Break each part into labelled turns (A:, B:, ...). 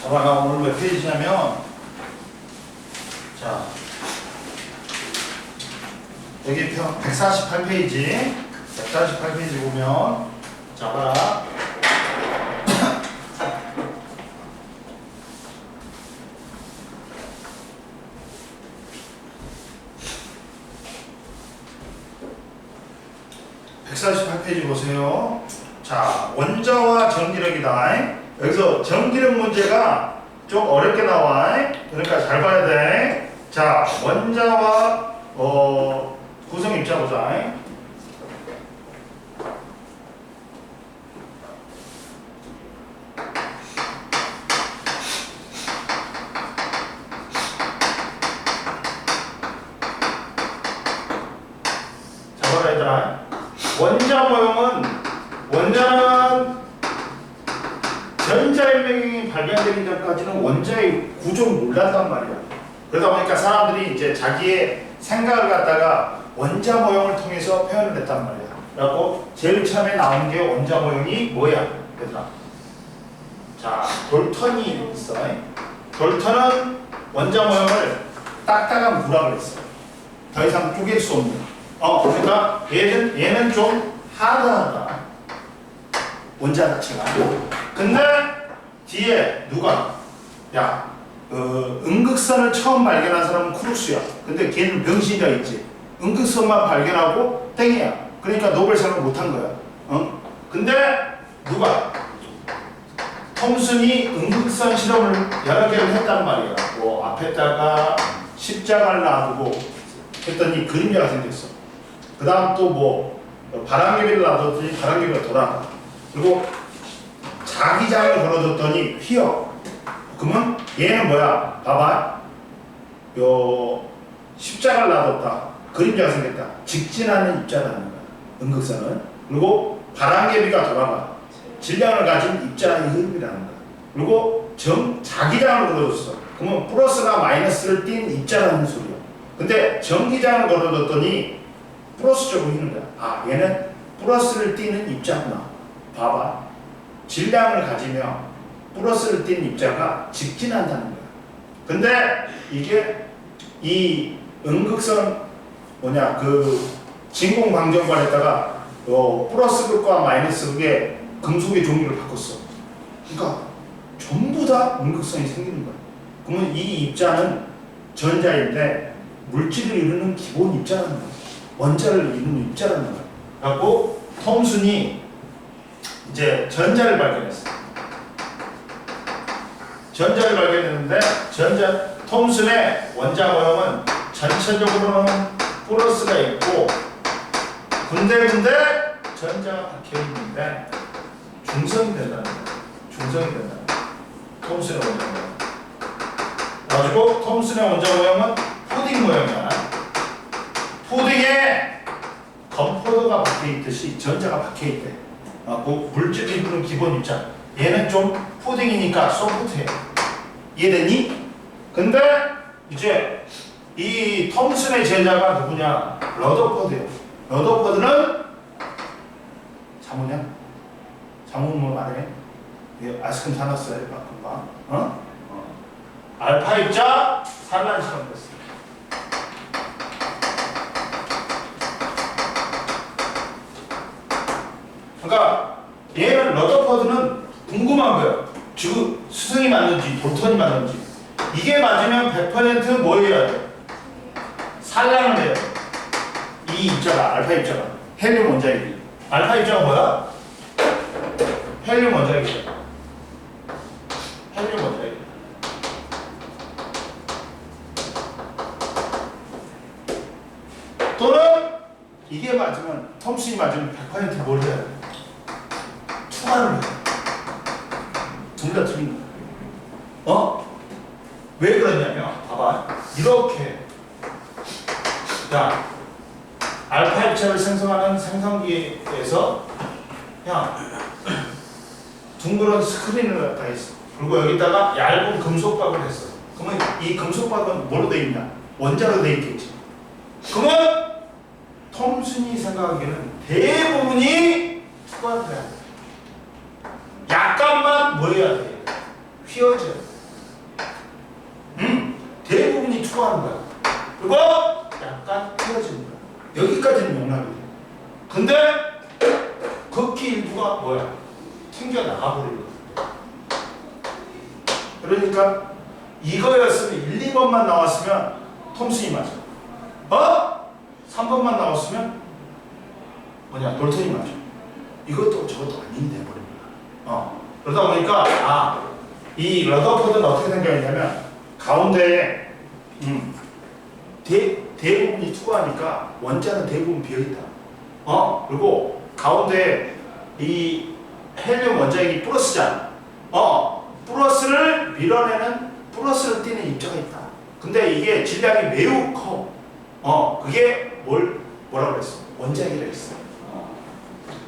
A: 봐봐, 오늘 몇 페이지냐면, 자, 여기 148페이지, 148페이지 보면, 자, 봐라. (148페이지) 보세요. 자, 원자와 전기력이다. 여기서 전기력 문제가 좀 어렵게 나와. 그러니까 잘 봐야 돼. 자, 원자와 구성 입자 보자. 자, 봐라 얘들아. 원자 모형은 원자는 전자열명이 발견되기 전까지는 원자의 구조를 몰랐단 말이야. 그러다 보니까 사람들이 이제 자기의 생각을 갖다가 원자 모형을 통해서 표현을 했단 말이야. 그래갖고 제일 처음에 나온 게 원자 모형이 뭐야? 얘들아. 자, 돌턴이 있어. 돌턴은 원자 모형을 딱딱한 무라고 했어. 더 이상 쪼갤 수 없는. 그러니까 얘는 좀 하드하다. 원자 자체가. 근데 뒤에 누가? 야, 음극선을 처음 발견한 사람은 크루스야. 근데 걔는 병신이라 있지. 음극선만 발견하고 땡이야. 그러니까 노벨상을 못한 거야. 근데 누가? 톰슨이 음극선 실험을 여러 개를 했단 말이야. 뭐 앞에다가 십자가를 놔두고 했더니 그림자가 생겼어. 그 다음 또 뭐 바람개비를 놔뒀더니 바람개비가 돌아가. 그리고 자기장을 걸어줬더니 휘어. 그러면 얘는 뭐야? 봐봐. 요 십자가를 놔뒀다. 그림자가 생겼다. 직진하는 입자라는 거야. 음극선은. 그리고 바람개비가 돌아가. 질량을 가진 입자의 흐름이라는 거야. 그리고 자기장을 걸어줬어. 그러면 플러스가 마이너스를 띈 입자라는 소리야. 근데 전기장을 걸어줬더니 플러스 쪽으로 휘는 거야. 아, 얘는 플러스를 띄는 입자구나. 봐봐. 질량을 가지며 플러스를 띈 입자가 직진한다는 거야. 근데 이게 이 음극선 그 진공방정관에다가 플러스 극과 마이너스 극의 금속의 종류를 바꿨어. 그러니까 전부 다 음극선이 생기는 거야. 그러면 이 입자는 전자인데 물질을 이루는 기본 입자라는 거야. 원자를 이루는 입자라는 거야. 그래갖고 톰슨이 이제 전자를 발견했어. 전자를 발견했는데 톰슨의 원자 모형은 전체적으로는 플러스가 있고 군데군데 전자가 박혀 있는데 중성이 된다는 거야. 중성이 된다는 거야. 톰슨의 원자 모형. 그래가지고 톰슨의 원자 모형은 푸딩 모형이야. 푸딩에 건포도가 박혀 있듯이 전자가 박혀 있대. 그 물질을 이루는 기본 입자. 얘는 좀 푸딩이니까 소프트해. 이해됐니? 근데 이제 이 톰슨의 제자가 누구냐? 러더퍼드예요. 러더퍼드는 자모냐? 자모는 뭐 말해? 아이스크림 사놨어요. 금방. 알파 입자 산란 실험 됐어. 그러니까 얘는 러더퍼드는 궁금한 거예요. 지금 수성이 맞는지 돌턴이 맞는지. 이게 맞으면 100% 뭐 해야 돼? 산란을 해야 돼. 이 입자가 알파 입자가 헬륨 원자핵이. 알파 입자가 뭐야? 헬륨 원자핵이야. 헬륨 원자핵. 또는 이게 맞으면 톰슨이 맞으면 100% 뭘 해야 돼? 투과를 해. 둘 다 틀린 거야. 왜 그러냐면 봐봐. 이렇게 야 알파 입자를 생성하는 생성기에서 둥그런 스크린을 갖다 했어. 그리고 여기다가 얇은 금속박을 했어. 그러면 이 금속박은 뭐로 돼 있냐? 원자로 돼 있겠지. 그러면 톰슨이 생각하기에는 대부분이 투과를 해야 돼. 약간만 뭐 해야 돼? 휘어져야 돼. 극히 일부가 뭐야? 튕겨 나가버리거든. 그러니까 이거였으면 1, 2번만 나왔으면 톰슨이 맞아. 3번만 나왔으면 뭐냐? 놀턴이 맞아. 이것도 저것도 아닌 돼버립니다. 그러다 보니까 이 러더포드는 어떻게 생겼냐면 가운데에 대부분이 투과하니까 원자는 대부분 비어있다. 그리고 가운데 이 헬륨 원자핵이 플러스잖아. 플러스를 밀어내는 플러스를 띠는 입자가 있다. 근데 이게 질량이 매우 커. 그게 뭐라고 그랬어? 원자핵이라고 했어.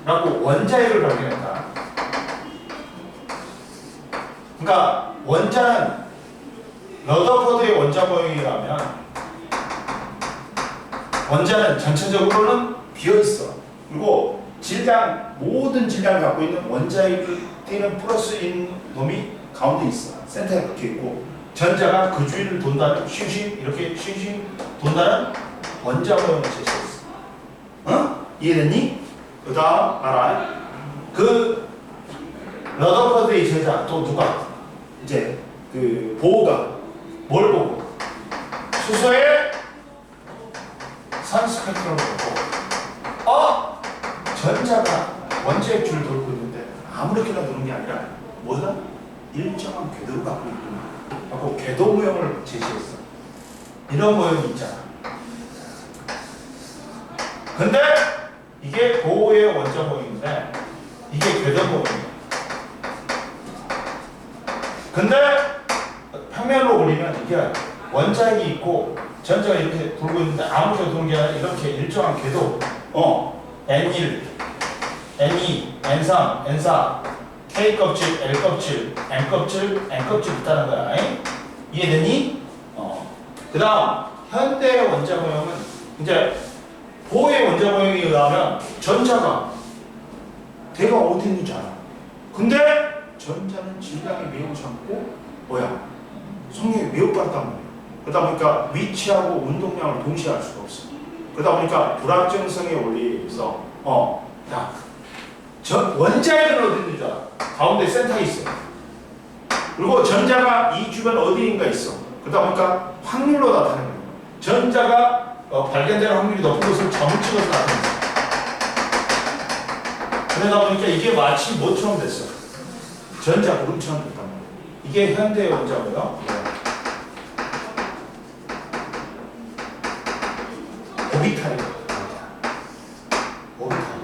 A: 라고 원자핵을 발견했다. 그러니까 원자는 러더포드의 원자 모형이라면 원자는 전체적으로는 비어있어. 그리고 모든 질량을 갖고 있는 원자핵을 띠는 플러스인 놈이 가운데 있어. 센터에 박혀있고 전자가 그 주위를 돈다는 이렇게 싱싱 돈다는 원자 모형을 제시했어. 이해됐니? 그 다음 알아? 그 러더포드의 제자 또 누가? 이제 그 보호가 뭘 보고? 수소의 산 스펙트럼을 보고 전자가 원자핵 줄을 돌고 있는데 아무렇게나 도는 게 아니라 뭐다? 일정한 궤도를 갖고 있구나 하고 궤도 모형을 제시했어. 이런 모형이 있잖아. 근데 이게 보호의 원자 모형인데 이게 궤도 모형이야. 근데 평면으로 그리면 이게 원자핵이 있고 전자가 이렇게 돌고 있는데 아무렇게 도는 게 아니라 이렇게 일정한 궤도 N1, N2, N3, N4 K껍질, L껍질, M껍질, N껍질 있다는 거야. 이해되니? 그 다음 현대의 원자 모형은 이제 보호의 원자 모형에 의하면 전자가 대가 어디 있는지 알아. 근데 전자는 질량이 매우 작고 성능이 매우 빠르단 말이야. 그러다 보니까 위치하고 운동량을 동시에 할 수가 없어. 그러다 보니까 불확정성의 원리에서 원자핵은 어디 있는 줄 알아? 가운데 센터에 있어. 그리고 전자가 이 주변 어디인가 있어. 그러다 보니까 확률로 나타내는 거야. 전자가 발견되는 확률이 높은 것을 점을 찍어서 나타내는 거야. 그러다 보니까 이게 마치 뭐처럼 됐어. 전자 구름처럼 됐단 말이야. 이게 현대의 원자고요. 오비탈이에요. 오비탈.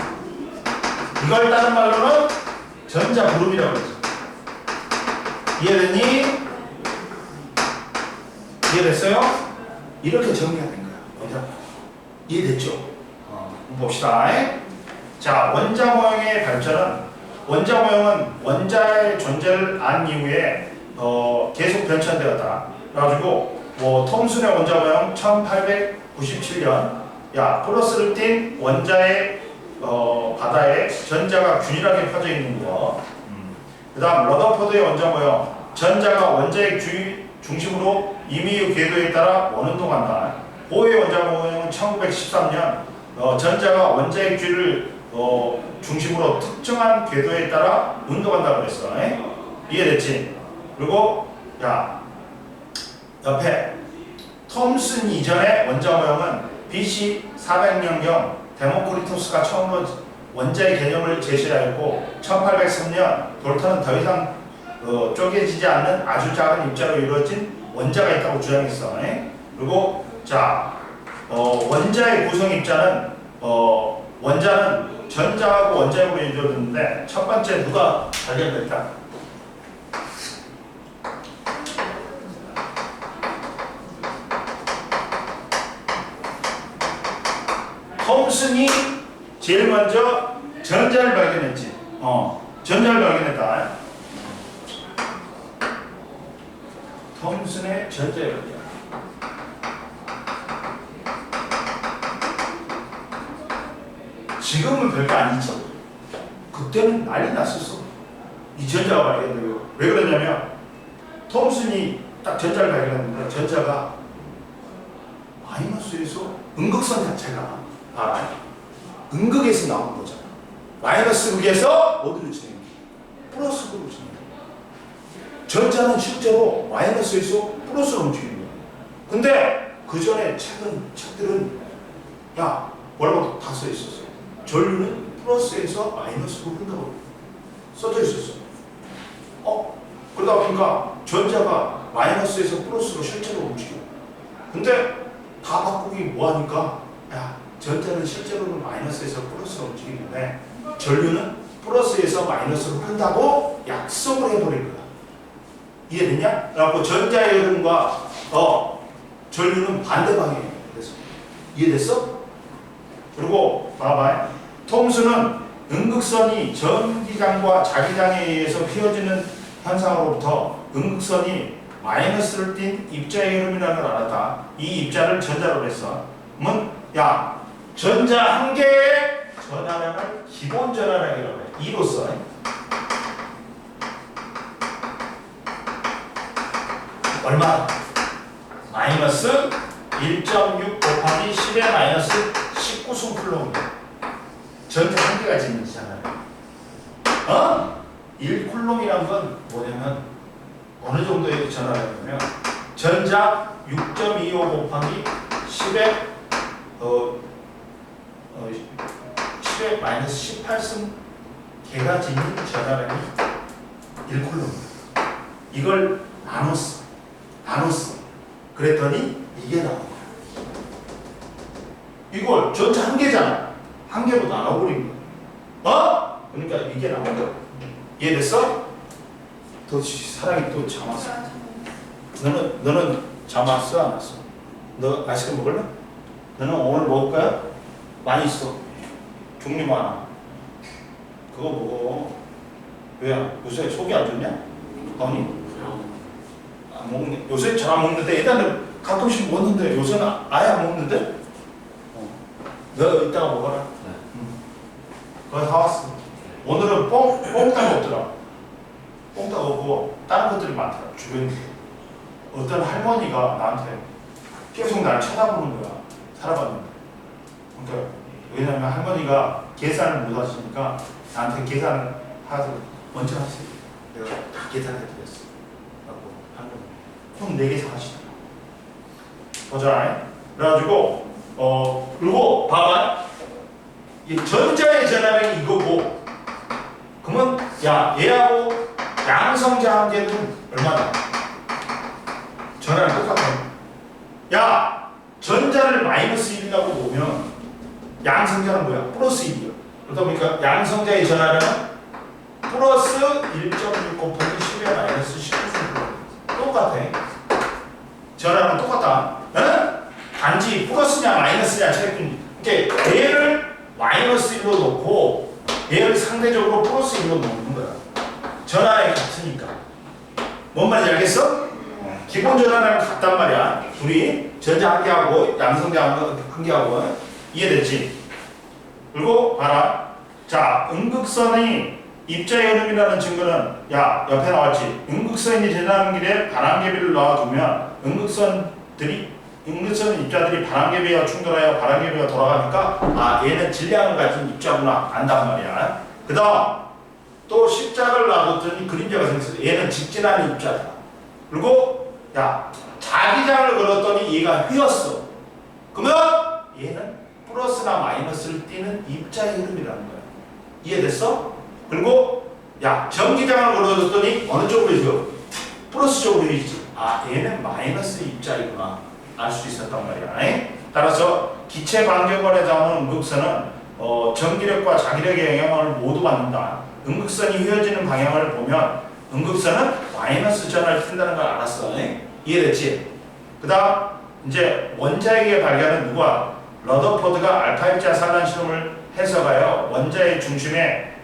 A: 이걸 다른 말로는 전자 구름이라고 그러죠. 이해됐니? 이해됐어요? 이렇게 정리가 된 거야. 이해됐죠? 한번 봅시다. 자, 원자 모형의 발전은 원자 모형은 원자의 존재를 안 이후에 계속 변천되었다. 그래가지고 톰슨의 원자 모형 1897년 플러스를 띤 원자의 바다에 전자가 균일하게 퍼져 있는 거. 그 다음 러더포드의 원자 모형 전자가 원자의 중심으로 임의의 궤도에 따라 원운동한다. 보호의 원자 모형은 1913년 전자가 원자의 주위를 중심으로 특정한 궤도에 따라 운동한다고 그랬어. 이해됐지? 그리고 옆에 톰슨 이전의 원자 모형은 BC 400년경 데모크리토스가 처음으로 원자의 개념을 제시하였고 1803년 돌턴은 더 이상 쪼개지지 않는 아주 작은 입자로 이루어진 원자가 있다고 주장했어. 그리고 원자의 구성 입자는 원자는 전자하고 원자핵으로 이루어졌는데 첫 번째 누가 발견됐다? 톰슨이 제일 먼저 전자를 발견했지. 전자를 발견했다. 톰슨의 전자의 발견. 지금은 별거 아니죠. 그때는 난리 났었어. 이 전자가 발견되고. 왜 그러냐면 톰슨이 딱 전자를 발견했는데 전자가 마이너스에서 음극선 자체가 음극에서 나온 거잖아. 마이너스 극에서 어디로 진행해? 플러스 극으로 진행해. 전자는 실제로 마이너스에서 플러스로 움직이는 거야. 근데 그 전에 책들은 야 뭐라고 다 써 있었어. 전류는 플러스에서 마이너스로 흐른다고 써져 있었어. 그러다 보니까 전자가 마이너스에서 플러스로 실제로 움직여. 근데 다 바꾸기 뭐하니까 야 전자는 실제로는 마이너스에서 플러스로 움직이는데 전류는 플러스에서 마이너스로 흐른다고 약속을 해버린 거야. 이해됐냐? 그래갖고 전자의 흐름과 전류는 반대 방향이에요. 그래서 이해됐어? 그리고 봐봐. 톰수는 음극선이 전기장과 자기장에 의해서 휘어지는 현상으로부터 음극선이 마이너스를 띤 입자의 흐름이라는 걸 알았다. 이 입자를 전자로 했어. 그러면 야 전자 한 개의 전하량을 기본 전하량이라고 해. 이로써 얼마? 마이너스 1.6 곱하기 10의 마이너스 19승쿨롬. 전자 한 개가 짓는잖아요. 1쿨롬이란 건 뭐냐면 어느 정도의 전하량이냐면 전자 6.25 곱하기 10의 10의 마이너스 18승 개가 짓는 전하량이 1쿨롬입니다. 이걸 나눴어. 그랬더니 이게 나온 거야. 이걸 전자 한 개잖아. 한 개로 나눠버린 거야. 그러니까 이게 나온 거야. 이해됐어? 또 사랑이 또 잠 왔어. 너는 잠 왔어 안 왔어? 너 아이스크림 먹을래? 너는 오늘 먹을 거야? 많이 있어. 종류 많아. 그거 먹어. 왜? 요새 속이 안 좋냐? 아니 안 먹네. 요새 잘 안 먹는데 일단은 가끔씩 먹는데 요새는 아예 안 먹는데? 너 이따가 먹어라. 그거 사왔어. 오늘은 뽕따가 없더라. 뽕따가 없고 다른 것들이 많더라. 주변에 어떤 할머니가 나한테 계속 날 쳐다보는 거야. 살아봤는데. 그러니까 왜냐면 할머니가 계산을 못 하시니까 나한테 계산을 하서 먼저 하세요. 내가 다 계산해드렸어. 라고 한 거. 그럼 4개 사가시더라. 보자. 그래가지고 그리고 봐봐. 이 전자의 전하량이 이거고, 그러면 야 얘하고 양성자 한 개는 얼마나? 전하량 똑같아. 야 전자를 마이너스 1이라고 보면 양성자는 뭐야? 플러스 1이야. 그러다 보니까 양성자의 전하량은 플러스 1.6 곱하기 10의 마이너스 19승 똑같아. 전하량은 똑같다. 단지 플러스냐 마이너스냐 차이뿐이. 그러니까 얘를 마이너스 1로 놓고 얘를 상대적으로 플러스 1로 놓는 거야. 전하량이 같으니까. 뭔 말인지 알겠어? 기본 전하량은 같단 말이야. 둘이 전자 한 개하고 양성자 한 개하고. 이해됐지? 그리고 봐라. 자, 음극선의 입자의 흐름이라는 증거는 야 옆에 나왔지. 음극선이 지나는 길에 바람개비를 놔두면 음극선 입자들이 바람개비와 충돌하여 바람개비가 돌아가니까 얘는 질량을 가진 입자구나 안단 말이야. 그 다음 또 십자가를 놔뒀더니 그림자가 생겼어. 얘는 직진하는 입자다. 그리고 야 자기장을 걸었더니 얘가 휘었어. 그러면 얘는 플러스나 마이너스를 띠는 입자의 흐름이라는 거야. 이해됐어? 그리고 야 전기장을 걸어줬더니 어느 쪽으로 휘어? 플러스 쪽으로 휘지. 얘는 마이너스 입자이구나 알 수 있었단 말이야. 따라서 기체 반경권에 닿는 음극선은 전기력과 자기력의 영향을 모두 받는다. 음극선이 휘어지는 방향을 보면 음극선은 마이너스 전하를 띈다는 걸 알았어. 이해됐지? 그 다음 이제 원자핵의 발견은 누가? 러더포드가 알파 입자 산란 실험을 해서가요 원자핵 중심에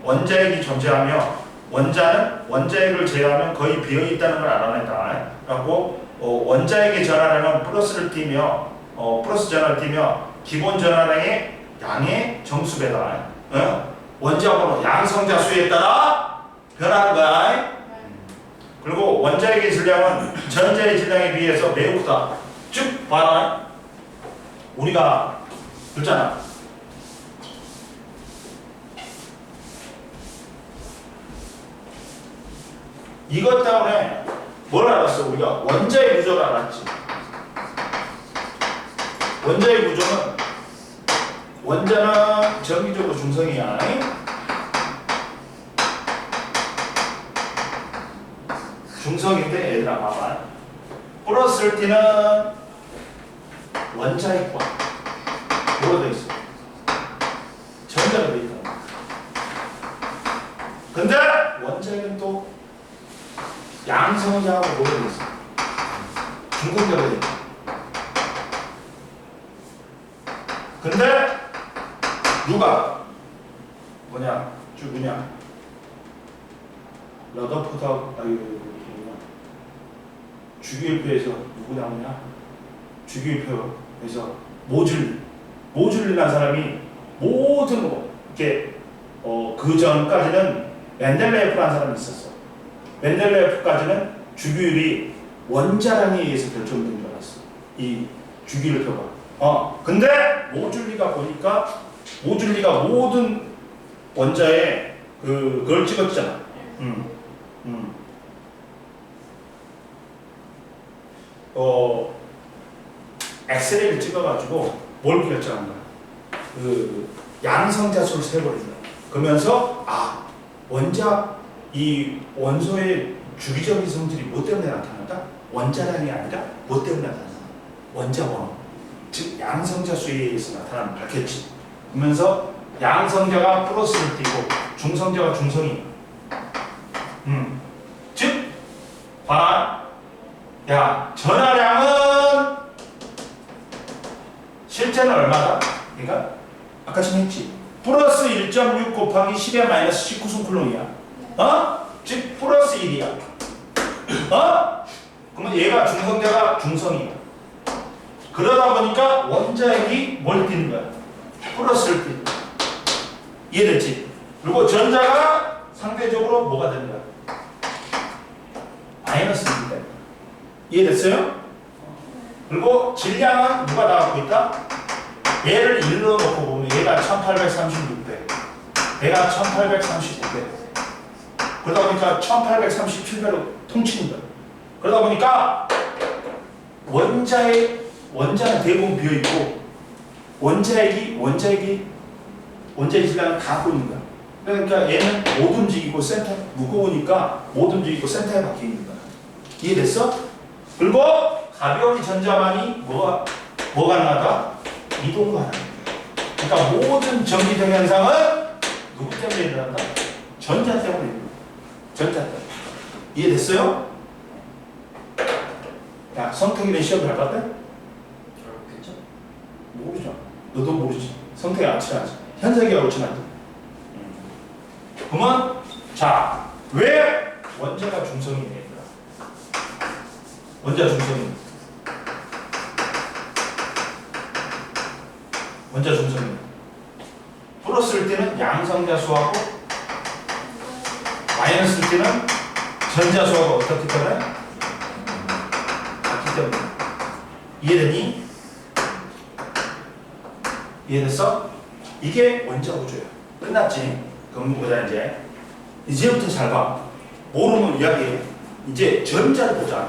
A: 원자핵이 존재하며 원자는 원자핵을 제외하면 거의 비어 있다는 걸 알아냈다. 그래갖고 원자핵의 전하량은 플러스를 띠며 플러스 전하를 띠며 기본 전하량의 양의 정수배다. 원자번호 양성자 수에 따라 변하는 거야. 그리고 원자핵의 질량은 전자의 질량에 비해서 매우 크다. 즉 봐라. 우리가 그랬잖아. 이것 때문에 뭘 알았어? 우리가 원자의 구조를 알았지. 원자의 구조는 원자는 정기적으로 중성이야. 중성인데 얘들아 봐봐. 플러스를 띠는 원자의 과 뭐로 돼 있어? 전자로 돼 있다. 근데 원자에는 또 양성자하고 뭐로 돼 있어? 중성자로 돼 있다. 근데 누가 뭐냐? 누구냐? 러더포드하고 주기율표에서 누구 나오냐? 주기율표에서 모줄리라는 사람이 모든 거 이렇게 그 전까지는 멘델레예프라는 사람이 있었어. 멘델레예프까지는 주기율이 원자량에 의해서 결정된 줄 알았어. 이 주기율표가. 근데 모줄리가 보니까 모줄리가 모든 원자에 그걸 찍었잖아. 엑스레이를 찍어가지고 뭘 결정한 거야? 그 양성자 수를 세버린 거야. 그러면서 이 원소의 주기적인 성질이 뭐 때문에 나타난다? 원자량이 아니라 뭐 때문에 나타난다? 원자 번호, 즉 양성자 수에 의해서 나타나는 밝혔지. 그러면서 양성자가 플러스를 띄고 중성자가 중성이. 즉 봐라. 야, 전하량은 실제는 얼마다? 그러니까 아까 지금 했지. 플러스 1.6 곱하기 10의 마이너스 19승쿨롱이야. 즉 플러스 1이야. 그러면 얘가 중성자가 중성이야. 그러다 보니까 원자핵이 뭘 띄는 거야? 플러스를 띄는 거야. 이해됐지? 그리고 전자가 상대적으로 뭐가 되는 거야? 마이너스입니다. 이해됐어요? 그리고 질량은 누가 다 갖고 있다? 얘를 1로 놓고 보면 얘가 1836배, 얘가 1839배. 그러다 보니까 1837배로 통치는 거야. 그러다 보니까 원자는 대부분 비어 있고 원자의 질량을 다 갖고 있는 거야. 그러니까 얘는 못 움직이고 센터 무거우니까 못 움직이고 센터에 박혀 있는 거야. 이해됐어? 그리고 가벼운 전자만이 뭐가 가능하다? 이동가 하는 거야. 그러니까 모든 전기적 현상은 누구 때문에 일어난다? 전자 때문에 일어난다. 전자 때문에. 이해됐어요? 야, 성택이는 시험 잘 봤대?
B: 그렇겠죠?
A: 모르죠. 너도 모르지. 성택이 안 친하지. 현석이하고 친하지. 그러면 자, 왜 원자가 중성이냐? 원자 중성이. 원자 중성이. 플러스일 때는 양성자 수하고 마이너스일 때는 전자 수하고 어떻기 때문에? 같기 때문에. 이해되니? 이해됐어? 이게 원자 구조야. 끝났지? 그럼 보자 이제. 이제부터 잘 봐. 모르면 이야기해. 이제 전자를 보자.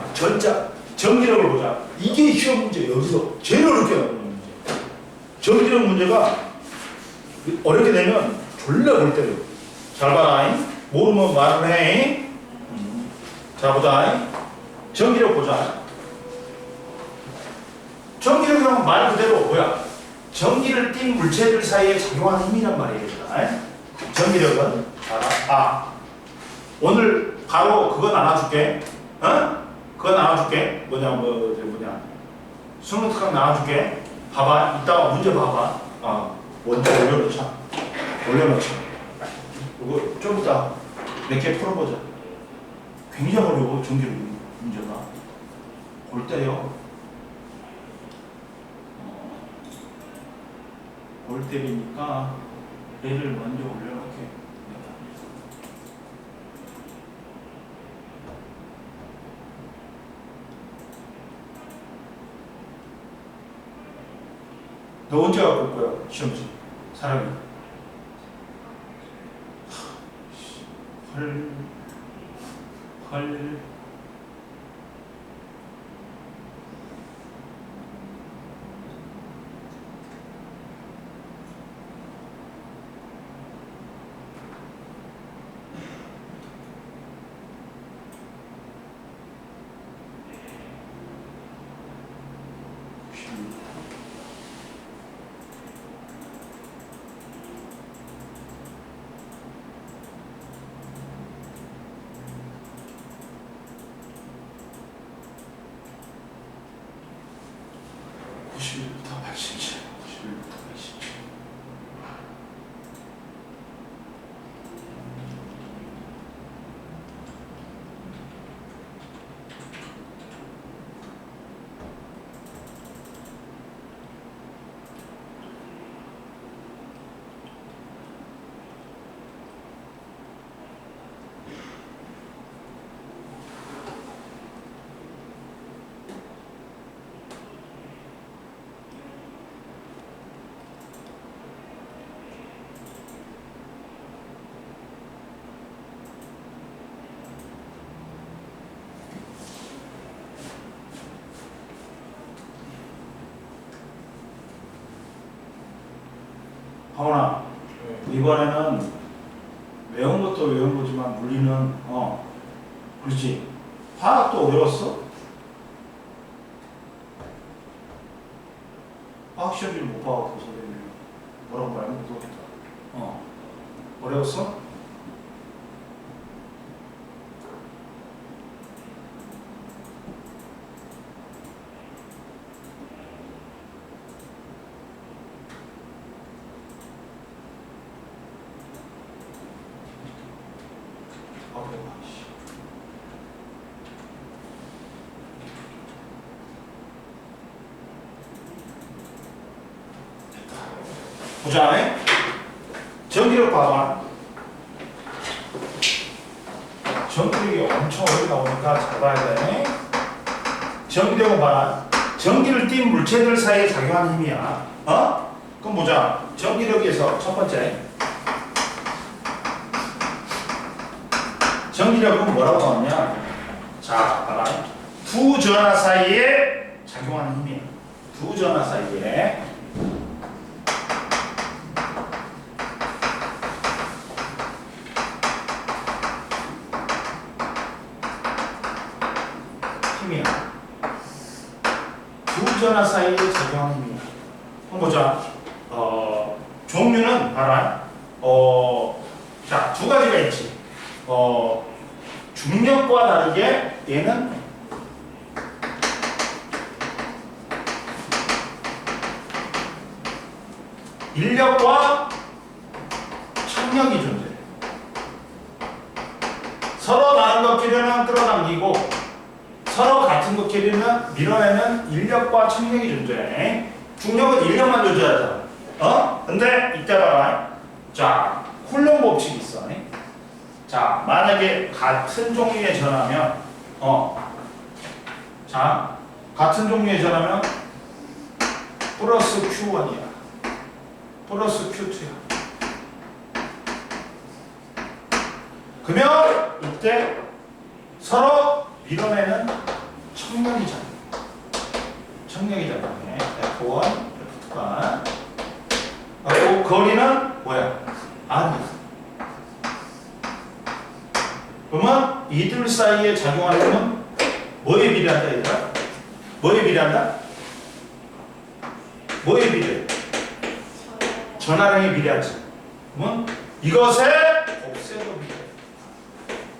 A: 전기력을 보자. 이게 시험 문제 여기서 제일 어렵게 나오는 문제. 전기력 문제가 어렵게 되면 졸라 골 때려. 잘 봐라. 모르면 말을 해. 자 보자. 전기력 보자. 전기력이란 말 그대로 뭐야? 전기를 띤 물체들 사이에 작용하는 힘이란 말이겠다. 전기력은 오늘 바로 그거 나눠줄게. 그거 나눠줄게. 뭐냐 수능 특강 나눠줄게. 봐봐. 이따가 문제 봐봐. 먼저 올려놓자. 이거 좀 이따 몇 개 풀어보자. 굉장히 어려워. 전기력 문제가. 골 때려. 골 때리니까 얘를 먼저 올려놓게. 너 언제 갖고 올 거야? 시험지. 사람이. 헐. (91부터 87) 91부터 87. 하원아, 이번에는 외운 것도 외운 거지만 물리는 그렇지. 화학도 어려웠어? 화학 시험지를 못 봐갖고 선생님이 뭐라고 말하면 못하겠다. 어려웠어? 보자. 전기력 봐봐. 전기력이 엄청 오래 나오니까 잘 봐야 돼. 전기력은 봐라. 전기를 띤 물체들 사이에 작용하는 힘이야. 그럼 보자. 전기력에서 첫 번째. 전기력은 뭐라고 나오냐? 자, 봐라. 두 전하 사이에 작용하는 힘이야. 두 전하 사이에. 힘이야. 두 전하 사이에 작용하는 힘이야. 한번 보자. 종류는 봐라. 자, 두 가지가 있지. 중력과 다르게 얘는 인력과 청력이 존재해. 서로 다른 것끼리는 끌어당기고 서로 같은 것끼리는 밀어내는 인력과 청력이 존재해. 중력은 인력만 존재하잖아. 근데 이때 봐라. 자, 쿨롱 법칙이 있어. 자, 만약에 같은 종류의 전하면 자, 같은 종류의 전하면 플러스 Q1이야. 플러스 Q2야. 그러면 이때 서로 밀어내는 청력이잖아. 청력이잖아. F1, F2가. 그리고 거리는 뭐야? R이야. 그러면 이들 사이에 작용하는 힘은 뭐에 비례한다 얘들아? 뭐에 비례한다? 뭐에 비례해? 전하량에 비례하지. 그러면 이것의 곱셈도 비례해.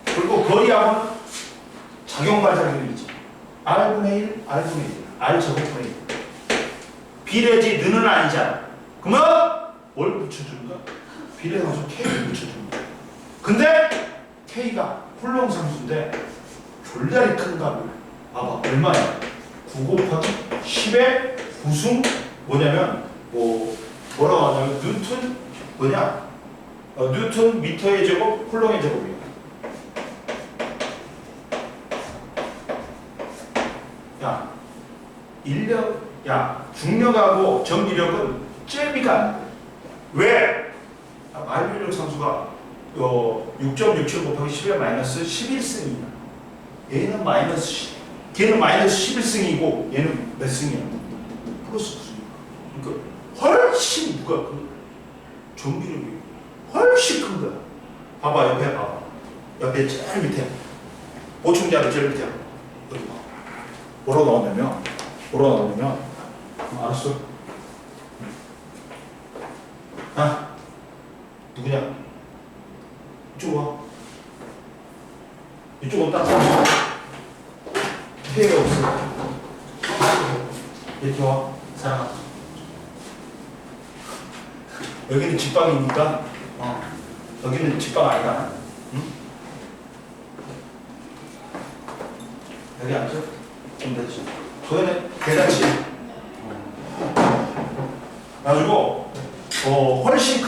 A: 그리고 거리하고는 작용 발작용이 있지. R분의 1, R분의 1, R 제곱분의 1. 비례지 너는 아니잖아. 그러면 뭘 붙여주는 거야? 비례해서 K를 붙여주는 거야. 근데 K가 쿨롱 상수인데 졸라리 큰 값을 봐봐. 얼마야? 9 곱하기 10의 9승 뭐냐면 뭐라고 하냐면 뉴턴 뭐냐? 뉴턴 미터의 제곱 쿨롱의 제곱이야. 야, 중력하고 전기력은 잽이가 안 돼. 왜? 만류력 상수가 6.67 곱하기 10의 마이너스 11승이야. 얘는 마이너스 10. 걔는 마이너스 11승이고 얘는 몇 승이야? 플러스 9승이야. 그러니까 훨씬 누가 그 전기력이 훨씬 큰 거야. 봐봐 옆에 봐봐. 옆에 제일 밑에 보충자로 제일 밑에 여기 봐. 뭐라고 나오냐면 알았어. 아 누구냐? 이쪽 와. 이쪽은 딱 피해가 없어. 이렇게 와. 사랑아. 여기는 집방이니까 여기는 집방 아니다. 응? 여기 앉아. 좀 됐지. 저는 계단치. 가지고 훨씬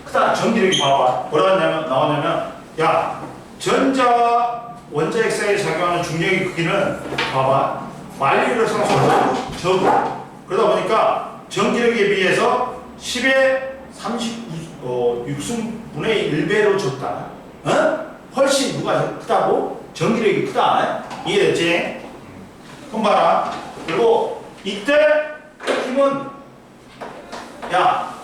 A: 크다. 전기력이 봐봐. 뭐라 나오냐면 야 전자 원자 X에 작용하는 중력의 크기는 봐봐 만리를 상수로 적어. 그러다 보니까 전기력에 비해서 10의 36승분의 1배로 적다. 어? 훨씬 누가 크다고? 전기력이 크다. 이해됐지? 그럼 봐라. 그리고 이때 힘은 야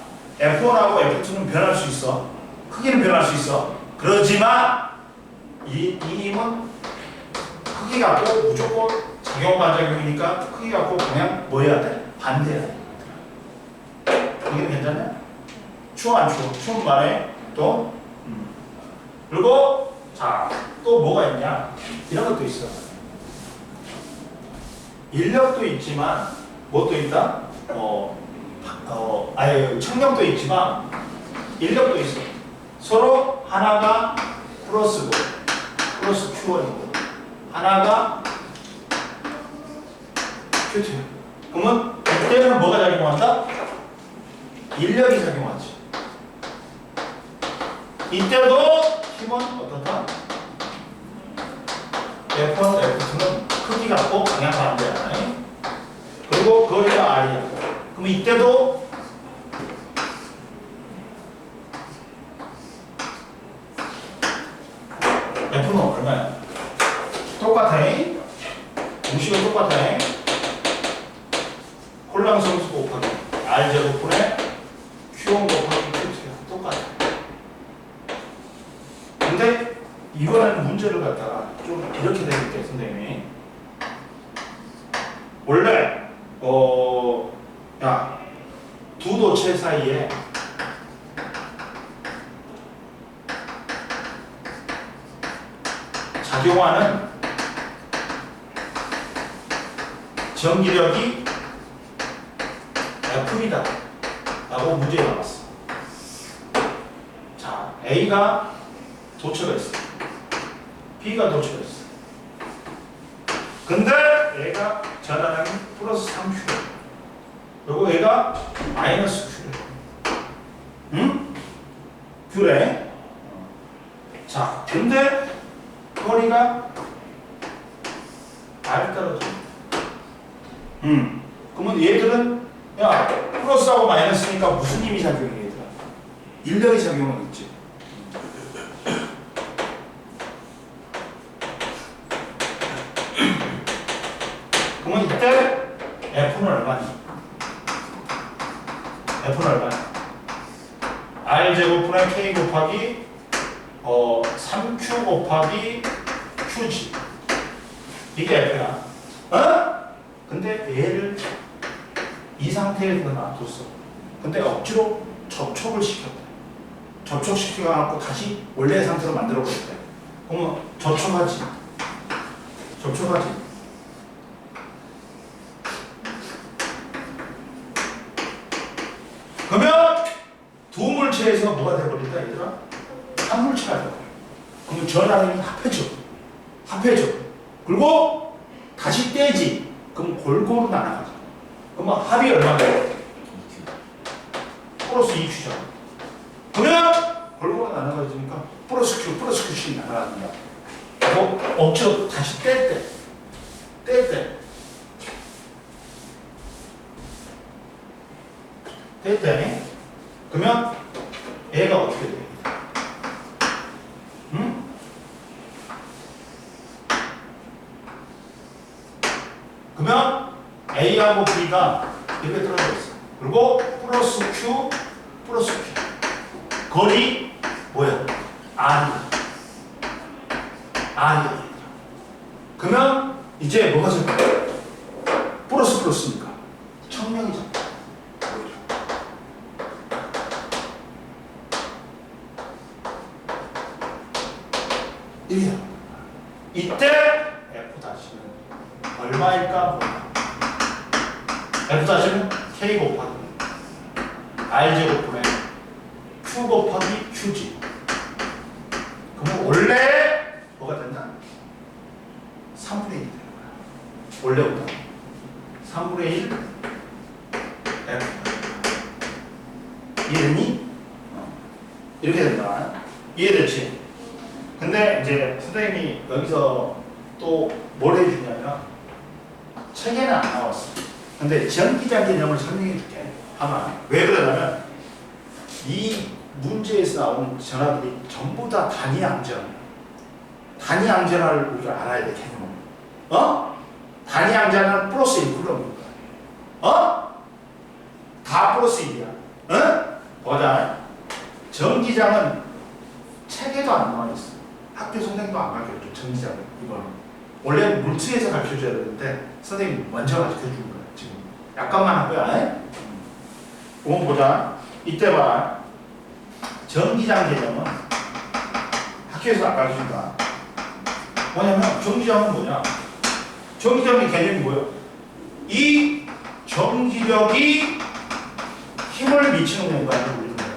A: F1하고 F2는 변할 수 있어. 크기는 변할 수 있어. 그렇지만 이 힘은 크기 갖고 무조건 작용 반작용이니까 크기 갖고 그냥 뭐 해야 돼? 반대해야 돼. 이게 괜찮냐? 추워 안 추워? 추운 말에 또 그리고 자 또 뭐가 있냐? 이런 것도 있어. 인력도 있지만 뭣도 있다? 청력도 있지만 인력도 있어. 서로 하나가 플러스고 플러스 Q1이고 하나가 Q2. 그러면 이때는 뭐가 작용한다? 인력이 작용하지. 이때도 힘은 어떻다? F1, F2는 크기 갖고 방향 반대야. 그리고 거리가 R이야. 그럼 이때도 F는 얼마야? 똑같아. 공식은 똑같아. 홀랑 성수 곱하기 R 제곱분의 Q1 곱하기 Q2야. 똑같아. 근데 이번에는 문제를 갖다가 좀 이렇게 되겠대 선생님이. 원래 두 도체 사이에 작용하는 전기력이 F이다 라고 문제가 나왔어. 자, A가 도체가 있어. B가 도체가 있어. 근데 얘가 전하량이 플러스 3Q 그리고 얘가 마이너스 Q래. 응? Q래. 자, 근데 거리가 R 떨어져. 그러면 얘들은 야 플러스하고 마이너스니까 무슨 힘이 작용해 얘들아? 인력이 작용하겠지. 그러면 이때 F는 얼마니? F는 얼마니? R 제곱분의 K 곱하기 3Q 곱하기 Q지. 이게 F야. 근데 얘를 이 상태에서 놔뒀어. 근데 억지로 접촉을 시켰대. 접촉시켜갖고 다시 원래의 상태로 만들어버렸대. 그러면 접촉하지. 그러면 두 물체에서 뭐가 돼버린다 얘들아? 한 물체가 돼버려. 그러면 전하량이 합해져. 그리고 다시 떼지. 그럼 골고루 나눠가자. 그러면 합이 얼마나 돼? 플러스 2Q잖아. 그러면 골고루 나눠가지니까 플러스 Q씩 나눠간다. 그리고 억지로 다시 뗄 때. 그러면 얘가 어떻게 돼? A하고 B가 이렇게 떨어져 있어. 그리고 플러스 Q, 플러스 Q. 거리 뭐야? R이야. R이야. 그러면 이제 뭐가 생겨? 플러스 플러스니까 청명이잖아. 1이야. 이때 F 다시는 얼마일까 몰라. F 다시는 K 곱하기 R 제곱분의 Q 곱하기 Q지. 그러면 원래 뭐가 된다? 3분의 1이 되는 거야. 원래보다 3분의 1 F. 이해됐니? 이렇게 된다. 이해됐지? 근데 이제 선생님이 여기서 또 뭘 해주냐면 책에는 안 나왔어. 근데 전기장 개념을 설명해 줄게. 아마 왜 그러냐면 이 문제에서 나오는 전화들이 전부 다 단위 앙전. 단위 앙전을 우리가 알아야 돼, 개념을. 단위 앙전은 플러스 1 쿨럼인 거야. 다 플러스 1이야. 보자. 전기장은 책에도 안 나와 있어. 학교 선생님도 안 가르쳐줘. 전기장은 이거는. 원래 물체에서 가르쳐줘야 되는데 선생님이 먼저 가르쳐준 거야. 지금 약간만 한 거야. 그건 보자. 이때 봐. 전기장 개념은 학교에서 안 가르쳐준다. 뭐냐면 전기장은 뭐냐? 전기장의 개념이 뭐야? 이 전기력이 힘을 미치는 공간을 우리는 거야.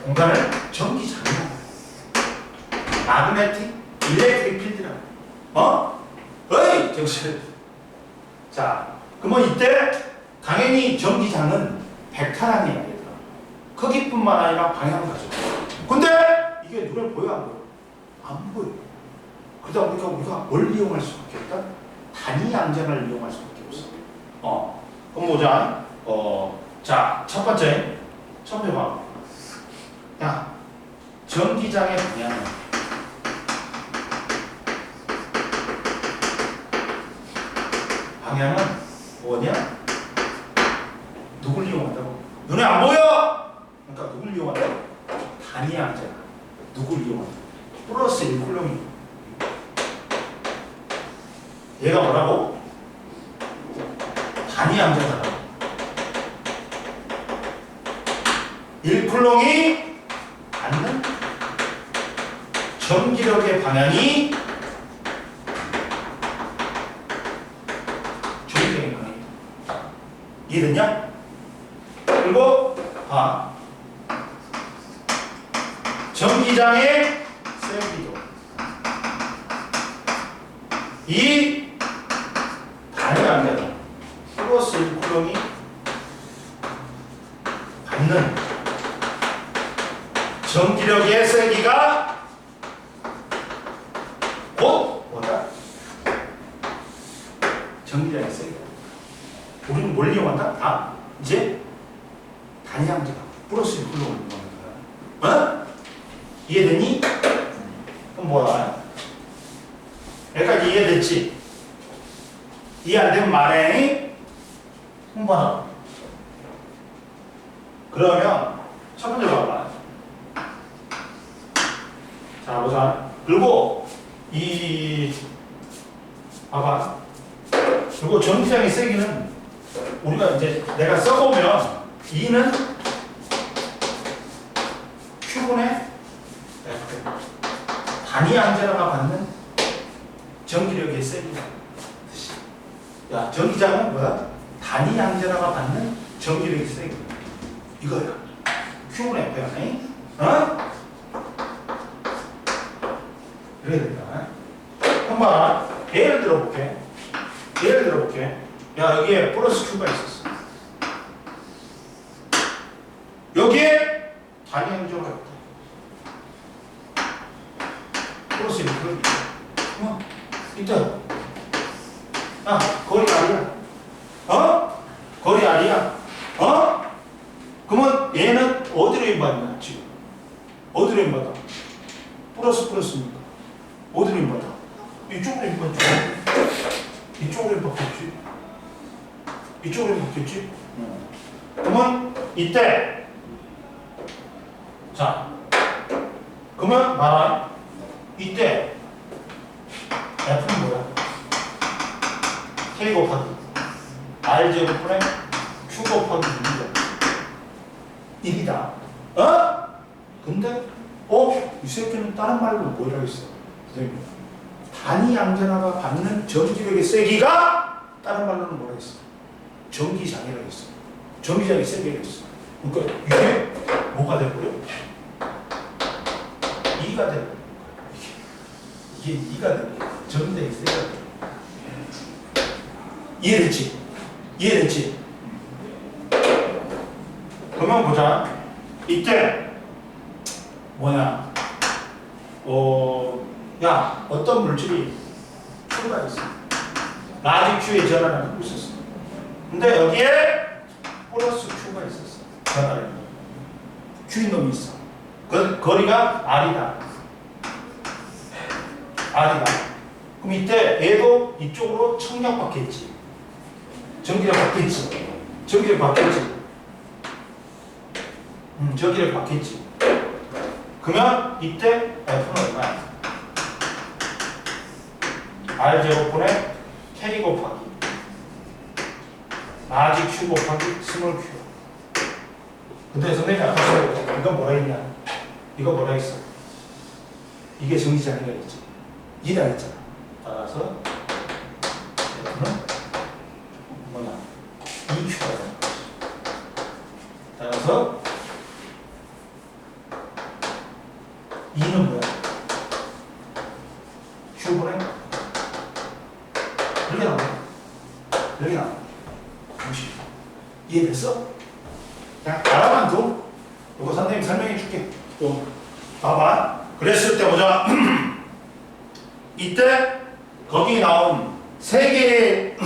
A: 공간을 전기장이야. 마그네틱, 일렉트릭 필드라고. 어이! 정신. 자, 그러면 이때 당연히 전기장은 백타란이야, 얘들아. 크기뿐만 아니라 방향을 가져. 근데 이게 눈에 보여, 안 보여? 안 보여. 그러다 보니까 우리가 뭘 이용할 수밖에 없다? 단위 앙전을 이용할 수밖에 없어. 그럼 보자. 자, 첫 번째 봐. 야, 전기장의 방향은 뭐냐? 누굴 이용한다고? 눈에 안 보여! 그러니까 누굴 이용한다고? 단위 앙전. 누굴 이용한다고? 플러스 1쿨럼이. 얘가 뭐라고? 단위 앙전하라고. 1쿨럼이 받는 전기력의 방향이 전기력의 방향이다. 이해됐냐? 그리고 봐. 전기장의 세기도 이 단위 앙전 플러스 1쿨럼이 받는 전기력의 세기가 곧 뭐다? 전기장의 세기다. 우리는 뭘 이용한다? 이제 단위 앙전 플러스 1쿨럼을 이용하는 거야. 이해됐니? 그럼 뭐야? 여기까지 이해됐지? 이해 안 되면 말해. 그럼 뭐야? 그러면 첫 번째 봐봐. 자, 보자. 그리고 봐봐. 그리고 전기장의 세기는 우리가 이제 내가 써보면 E는 Q분의 F. 단위 앙전화가 받는 전기력의 세기다. 야, 전기장은 뭐야? 단위 앙전화가 받는 전기력의 세기. 이거야. Q분의 F야. 이래야 된다. 한번 예를 들어볼게. 야, 여기에 플러스 Q가 있었어. 여기에 단위 앙전화가 있다. 플러스 1쿨럼. 이따. 거리 R이야. 거리 R이야. 그러면 얘는 어디로 인받냐, 지금? 어디로 인받아? 플러스입니까? 어디로 인받아? 이쪽으로 인받죠. 이쪽으로 바뀌었지. 이쪽으로 바뀌었지. 그러면 이때 자 그러면 말아 이때 F는 뭐야? K 곱하기 R 제곱분의 Q 곱하기 1이다. 어? 근데 이 새끼는 다른 말로 뭐라고 했어? 선생님 단위 양전하가 받는 전기력의 세기가 다른 말로는 뭐라 했어? 전기장이라고 했어. 전기장이 세기라고 했어. 그러니까 이게 뭐가 되고요? 2가 되고 이게 2가 되고 전기장이 세기가 되고 이해됐지? 이해됐지? 그러면 보자. 이때 뭐냐? 야 어떤 물질이 Q가 있어. 라지 Q의 전환을 하고 있었어. 근데 여기에 플러스 Q가 있었어. 전환을. Q인 놈이 있어. 그 거리가 R이다. R이다. 그럼 이때 얘도 이쪽으로 청력 받겠지. 전기력 받겠지. 전기력 받겠지. 전기력 받겠지. 그러면 이때 F는 얼마야? R 제곱분의 K 곱하기 라지 Q 곱하기 스몰 Q. 근데 선생님이 아까 이거 뭐라 했냐? 이거 뭐라 했어? 이게 전기장이라 했지. 이라 했잖아. 따라서 F는 뭐냐? 2Q가 되는 거지. 따라서 2는 뭐야? Q분의 이렇게 나와. 이렇게 나와. 이해됐어? 그냥 알아만 둬. 이거 선생님 설명해 줄게. 또 봐봐. 그랬을 때 보자. 이때 거기 나온 세 개의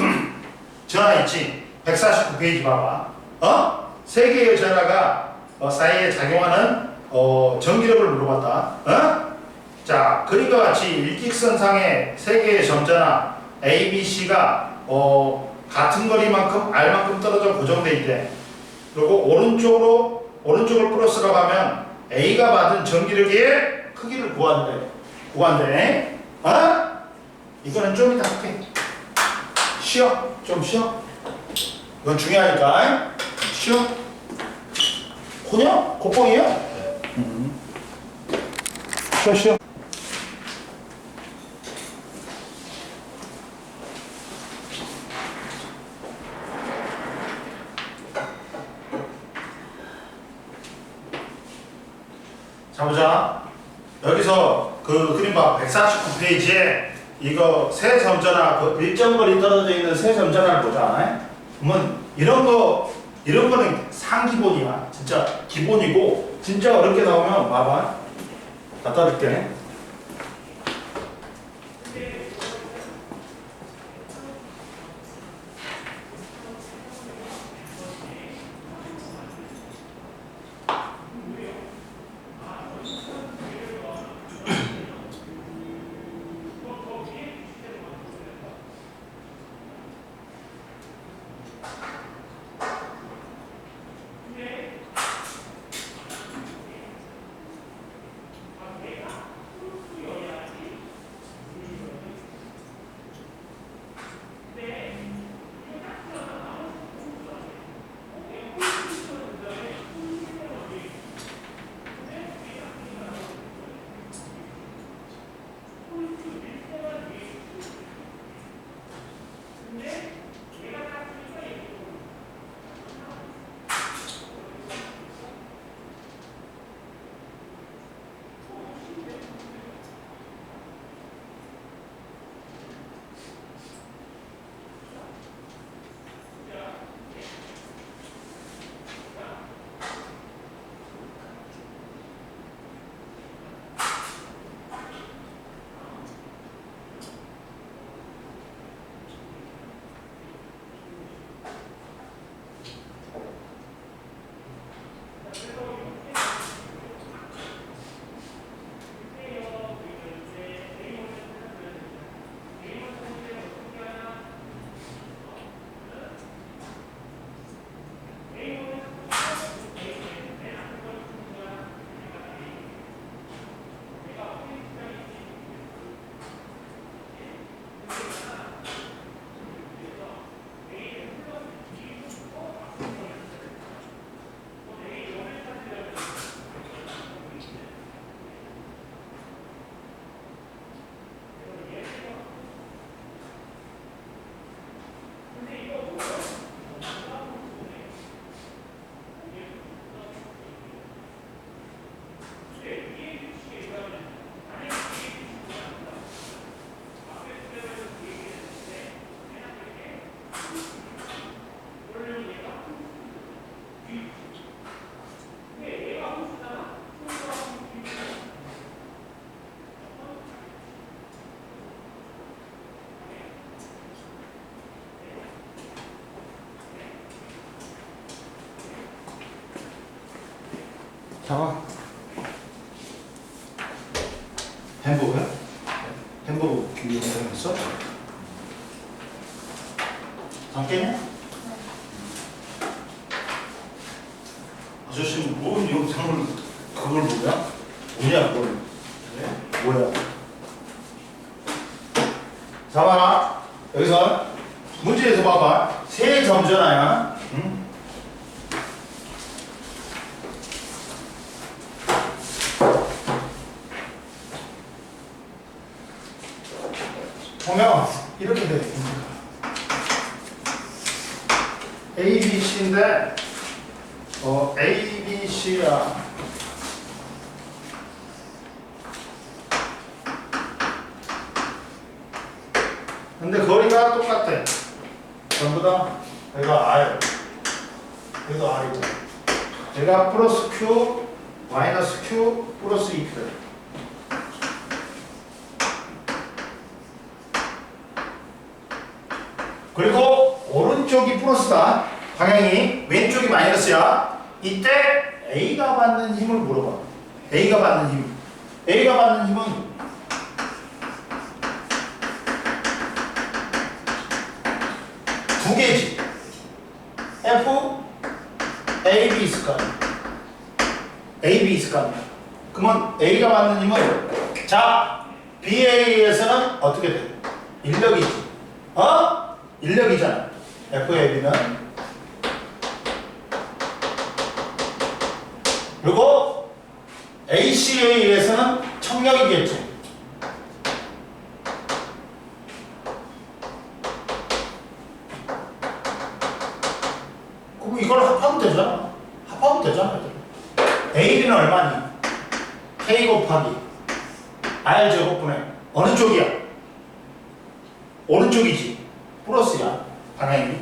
A: 전화 있지. 149페이지 봐봐. 세 개의 전화가 사이에 작용하는 전기력을 물어봤다. 자, 그림과 같이 일직선상의 세 개의 점전화 A, B, C가 같은 거리만큼 R만큼 떨어져 고정돼 있대. 그리고 오른쪽을 플러스라고 하면 A가 받은 전기력의 크기를 구한대. 이거는 좀 이따 할게. 쉬어. 좀 쉬어. 이건 중요하니까. 쉬어. 코냐? 콧봉이야? 쉬어. 자, 보자. 여기서 그 그림 봐. 149페이지에 이거 세 점전화, 그 일정 거리 떨어져 있는 세 점전화를 보자. 그러면 이런 거는 상기본이야. 진짜 기본이고, 진짜 어렵게 나오면 봐봐. 갖다 줄게. 잡아. 햄버거야? 햄버거 기계 사용했어? 안 깨냐? 아저씨는 뭔 영상을 그걸 보냐? 뭐냐 그걸? 네? 뭐야? 잡아라. 여기서 문제에서 봐봐. 세 점전화야. 응? 보면 이렇게 돼 있습니다. A, B, C인데 A, B, C야. 근데 거리가 똑같아. 전부 다 여기가 R, 여기도 R이고, 여기가 플러스 Q, 마이너스 Q, 플러스 2Q. 그리고 오른쪽이 플러스다. 방향이 왼쪽이 마이너스야. 이때 A가 받는 힘을 물어봐. A가 받는 힘. A가 받는 힘은 두 개지. F, A, B 있을 거 아니야. A, B 있을 거 아니야. 그러면 A가 받는 힘은 자, BA에서는 어떻게 돼? 인력이지. 인력이잖아. FAB는. 그리고 ACA에서는 청력이겠지. 그럼 이걸 합하면 되잖아. 합하면 되잖아. AB는 얼마니? K 곱하기 R 제곱분의 어느 쪽이야? 오른쪽이지. 플러스야. 방향이.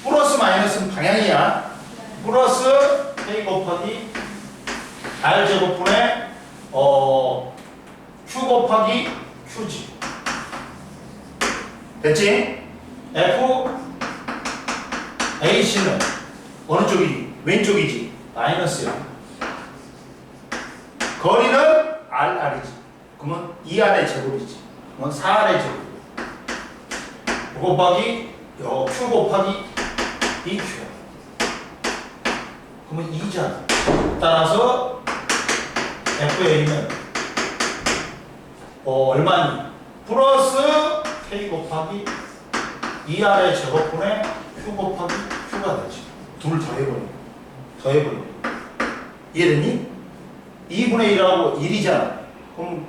A: 플러스 마이너스는 방향이야. 플러스 K 곱하기 R 제곱분의 Q 곱하기 Q지. 됐지? F AC는 어느 쪽이지? 왼쪽이지. 마이너스야. 거리는 RR이지. 그러면 2R의 제곱이지. 그러면 4R의 제곱. 곱하기 Q 곱하기 2Q야. 그러면 2잖아. 따라서 FA는 얼마니? 플러스 K 곱하기 2R의 제곱분의 Q 곱하기 Q가 되지. 둘 더해버리고. 이해됐니? 2분의 1하고 1이잖아. 그럼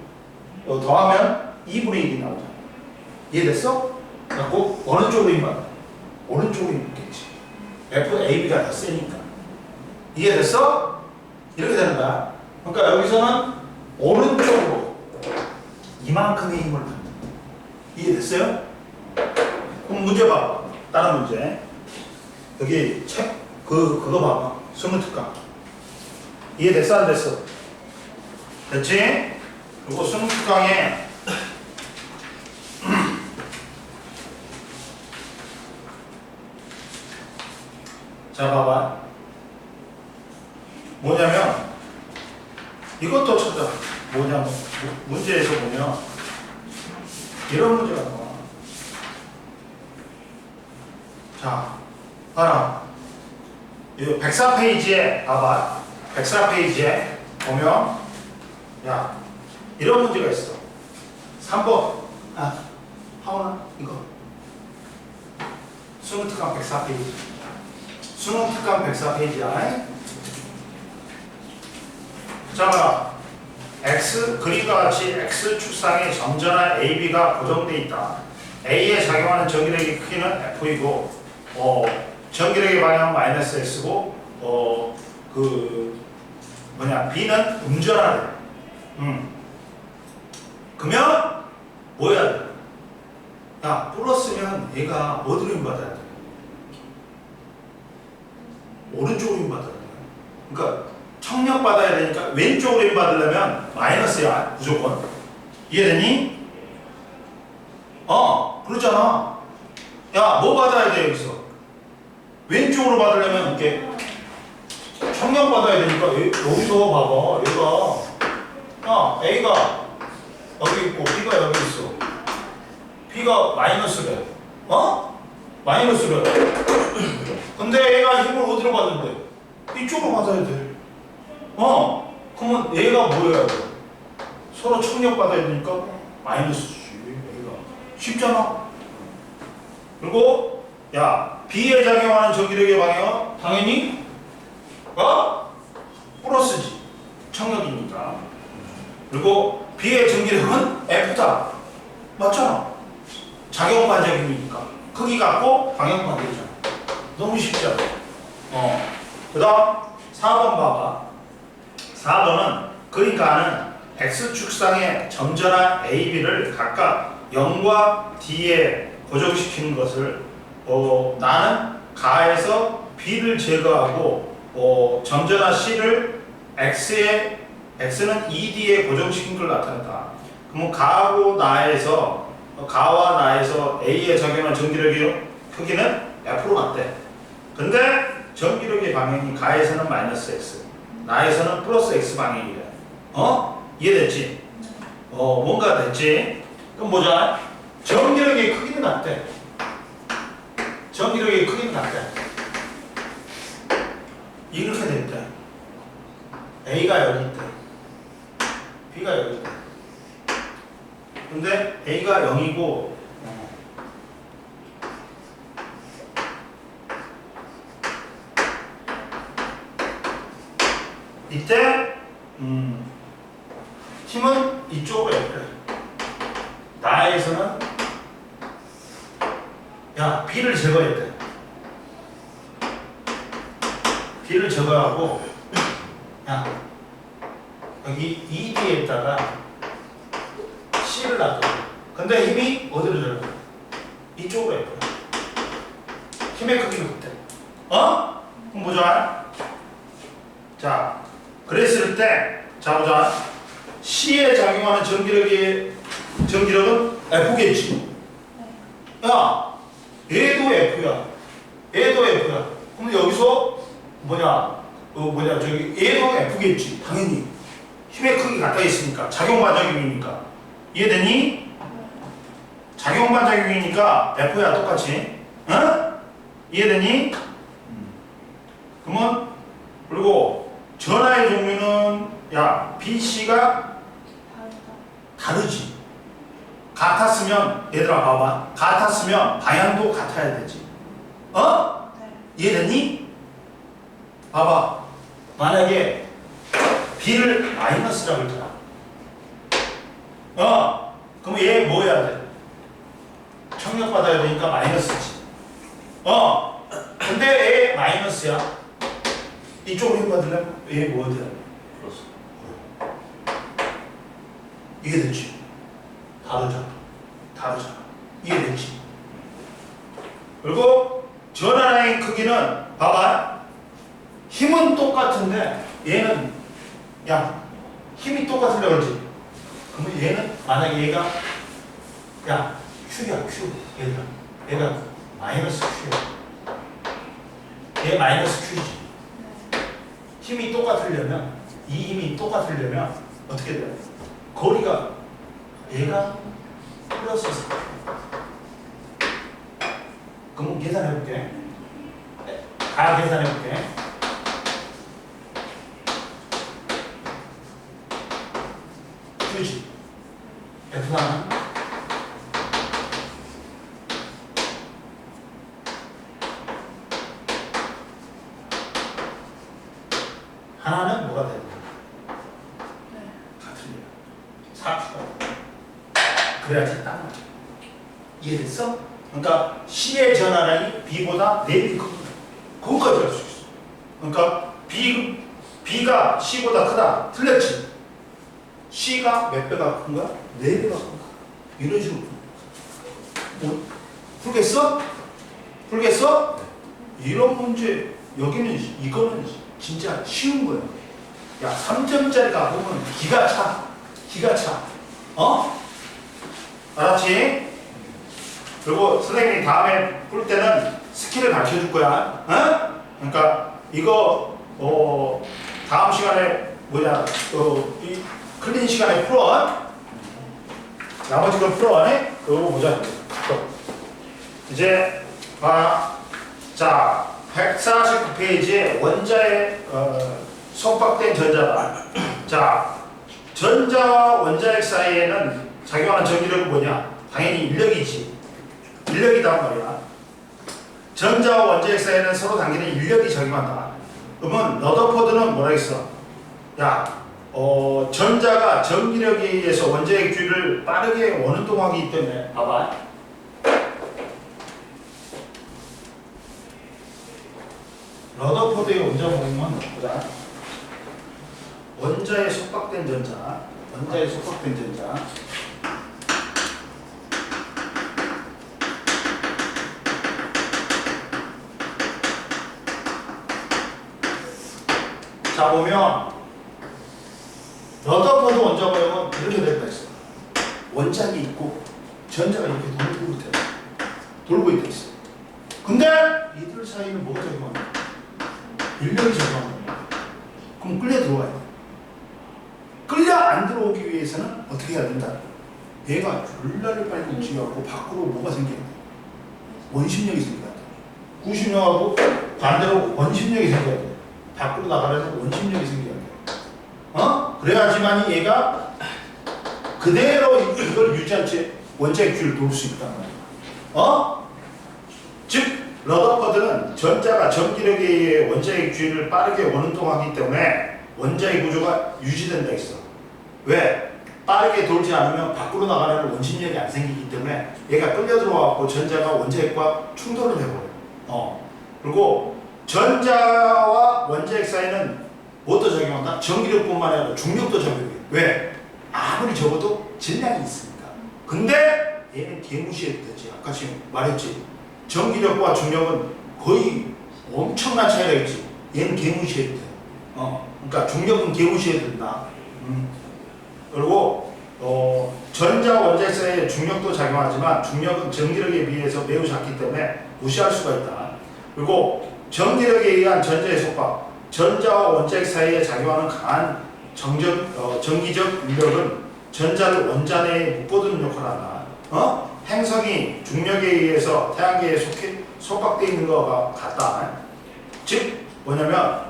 A: 더하면 2분의 1이 나오잖아. 이해됐어? 그래갖고 어느 쪽으로 임받아? 오른쪽으로 임받겠지. FAB가 더 세니까. 이해됐어? 이렇게 되는 거야. 그러니까 여기서는 오른쪽으로 이만큼의 힘을 받는 거야. 이해됐어요? 그럼 문제 봐봐. 다른 문제. 여기 책 그거 봐봐. 수능특강. 이해됐어 안 됐어? 됐지? 그리고 수능특강에 자 봐봐. 뭐냐면 이것도 찾아. 뭐냐면 문제에서 보면 이런 문제가 나와. 자 봐라. 이 104페이지에 봐봐. 104페이지에 보면 야 이런 문제가 있어. 3번 하원아 이거 수능특강 104페이지. 수능특강 104페이지야. 자 봐라. X 그림과 같이 X 축상에 점전한 AB가 고정되어 있다. A에 작용하는 전기력의 크기는 F이고 전기력의 방향은 마이너스 X고 B는 음전하래. 그러면 뭐 해야 돼? 야 플러스면 얘가 어디로 힘받아야 돼? 오른쪽으로 힘받아야 돼. 그러니까 청력 받아야 되니까 왼쪽으로 힘받으려면 마이너스야 무조건. 이해되니? 그렇잖아. 야 뭐 받아야 돼 여기서? 왼쪽으로 받으려면 이렇게 청량받아야 되니까 여기서 봐봐. 얘가 A가 여기 있고 B가 여기 있어. B가 마이너스래. 마이너스래. 근데 얘가 힘을 어디로 받는데? 이쪽으로 받아야 돼. 그러면 얘가 뭐여야 돼? 서로 청력받아야 되니까 마이너스지. 얘가 쉽잖아. 그리고 야 B에 작용하는 전기력의 방향은 당연히 플러스지. 청력이니까. 그리고 B의 전기력은 F다. 맞잖아. 작용 반작용이니까. 크기 같고 방향 반대잖아. 너무 쉽지 않아. 그 다음 4번 봐봐. 4번은 그러니까는 X축상의 점전한 AB를 각각 0과 D에 고정시키는 것을 나는 가에서 B를 제거하고 점전한 C를 X는 ED에 고정시킨 걸 나타낸다. 그러면 가와 나에서 A에 적용한 전기력의 크기는 F로 같대. 근데 전기력의 방향이 가에서는 마이너스 X, 나에서는 플러스 X 방향이래. 이해됐지? 뭔가 됐지? 그럼 보자. 전기력의 크기는 같대. 전기력의 크기는 같대. 이렇게 됐대. A가 여기 있대. B가 여기 있대. 근데 A가 0이고 이때 힘은 이쪽으로 옆에. 나에서는 B를 제거했대. B를 제거하고 여기 ED에다가 C를 놔둬. 근데 힘이 어디로 들어가? 이쪽으로 옆에. 힘의 크기는 그때. 그럼 보자. 자, 그랬을 때, 자 보자. C에 작용하는 전기력은 F겠지. 야, 얘도 F야. 얘도 F야. 그럼 여기서 저기 얘도 F겠지. 당연히. 힘의 크기 같다 있으니까. 작용 반작용이니까. 이해되니? 작용 반작용이니까 F야 똑같이. 이해되니? 그러면 그리고 전하의 종류는 BC가 다르지. 같았으면 얘들아 봐봐. 같았으면 방향도 같아야 되지. 이해되니? 봐봐. 만약에 B를 마이너스라고 했잖아. 그럼 얘 뭐 해야 돼? 청력 받아야 되니까 마이너스지. 근데 얘 마이너스야. 이쪽으로 힘 받으려면 얘 뭐 해야 돼? 플러스. 이게 됐지? 다르잖아. 이게 됐지? 그리고 전하나의 크기는 봐봐. 힘은 똑같은데 얘는 힘이 똑같으려고 그러지. 그러면 얘는 만약에 얘가 Q야 Q. 얘가 마이너스 Q야. 얘 마이너스 Q지. 힘이 똑같으려면 이 힘이 똑같으려면 어떻게 돼요? 거리가 얘가 플러스 4. 그럼 계산해볼게. 가 계산해볼게. Q지. F3은 하나는 뭐가 되는 거야? 같은 거. 4Q가. 그래야지 딱 맞아. 이해됐어? 그러니까 C의 전하량이 B보다 4배 크다. 그것까지 알 수 있어. 그러니까 B가 C보다 크다. 틀렸지? C가 몇 배가 큰 거야? 4배가 큰 거야. 이런 식으로. 풀겠어? 이런 문제 여기는 이거는 진짜 쉬운 거야. 3점짜리가 보면 기가 차. 알았지? 그리고 선생님이 다음에 풀 때는 스킬을 가르쳐 줄 거야. 그러니까 이거 다음 시간에 이 클린 시간에 풀어. 나머지 걸 풀어. 그거 보자. 이제 자 149페이지에 원자의 속박된 전자다. 자 전자와 원자핵 사이에는 작용하는 전기력은 뭐냐? 당연히 인력이지. 인력이단 말이야. 전자와 원자핵 사이에는 서로 당기는 인력이 작용한다. 그러면 러더포드는 뭐라 했어? 야, 전자가 전기력에 의해서 원자핵 주위를 빠르게 원운동하기 때문에 봐봐. 러더포드의 원자 모임은 보자. 원자에 속박된 전자, 원자에 속박된 전자. 자 보면 러더포드 원자 모형은 이렇게 되어 있어. 원자기 있고 전자가 이렇게 돌고 있다 있어. 근데 이들 사이는 뭐가 작용하냐? 인력이 작용하는 거야. 그럼 끌려 들어와야 돼. 끌려 안 들어오기 위해서는 어떻게 해야 된다? 얘가 졸라리 빨리 움직여갖고 밖으로 뭐가 생겨야 돼? 원심력이 생겨야 돼. 구심력하고 반대로 원심력이 생겨야 돼. 밖으로 나가려면 원심력이 생겨야 돼. 그래야지만 얘가 그대로 이걸 유지한 채 원자의 귀를 돌 수 있단 말이야. 즉 러더포드는 전자가 전기력에 의해 원자의 귀를 빠르게 원운동하기 때문에 원자의 구조가 유지된다 했어. 왜? 빠르게 돌지 않으면 밖으로 나가려는 원심력이 안 생기기 때문에 얘가 끌려 들어와서 전자가 원자핵과 충돌을 해버려요. 그리고 전자와 원자핵 사이는 무엇도 작용한다? 전기력뿐만 아니라 중력도 작용해. 왜? 아무리 적어도 질량이 있으니까. 근데 얘는 개무시해도 되지. 아까 지금 말했지. 전기력과 중력은 거의 엄청난 차이가 있지. 얘는 개무시해도 돼. 그러니까 중력은 개무시해도 된다. 그리고 전자 원자핵 사이에 중력도 작용하지만 중력은 전기력에 비해서 매우 작기 때문에 무시할 수가 있다. 그리고 전기력에 의한 전자의 속박, 전자와 원자핵 사이에 작용하는 강한 전기적 인력은 전자를 원자 내에 묶어두는 역할을 한다. 행성이 중력에 의해서 태양계에 속박되어 있는 것과 같다. 즉 뭐냐면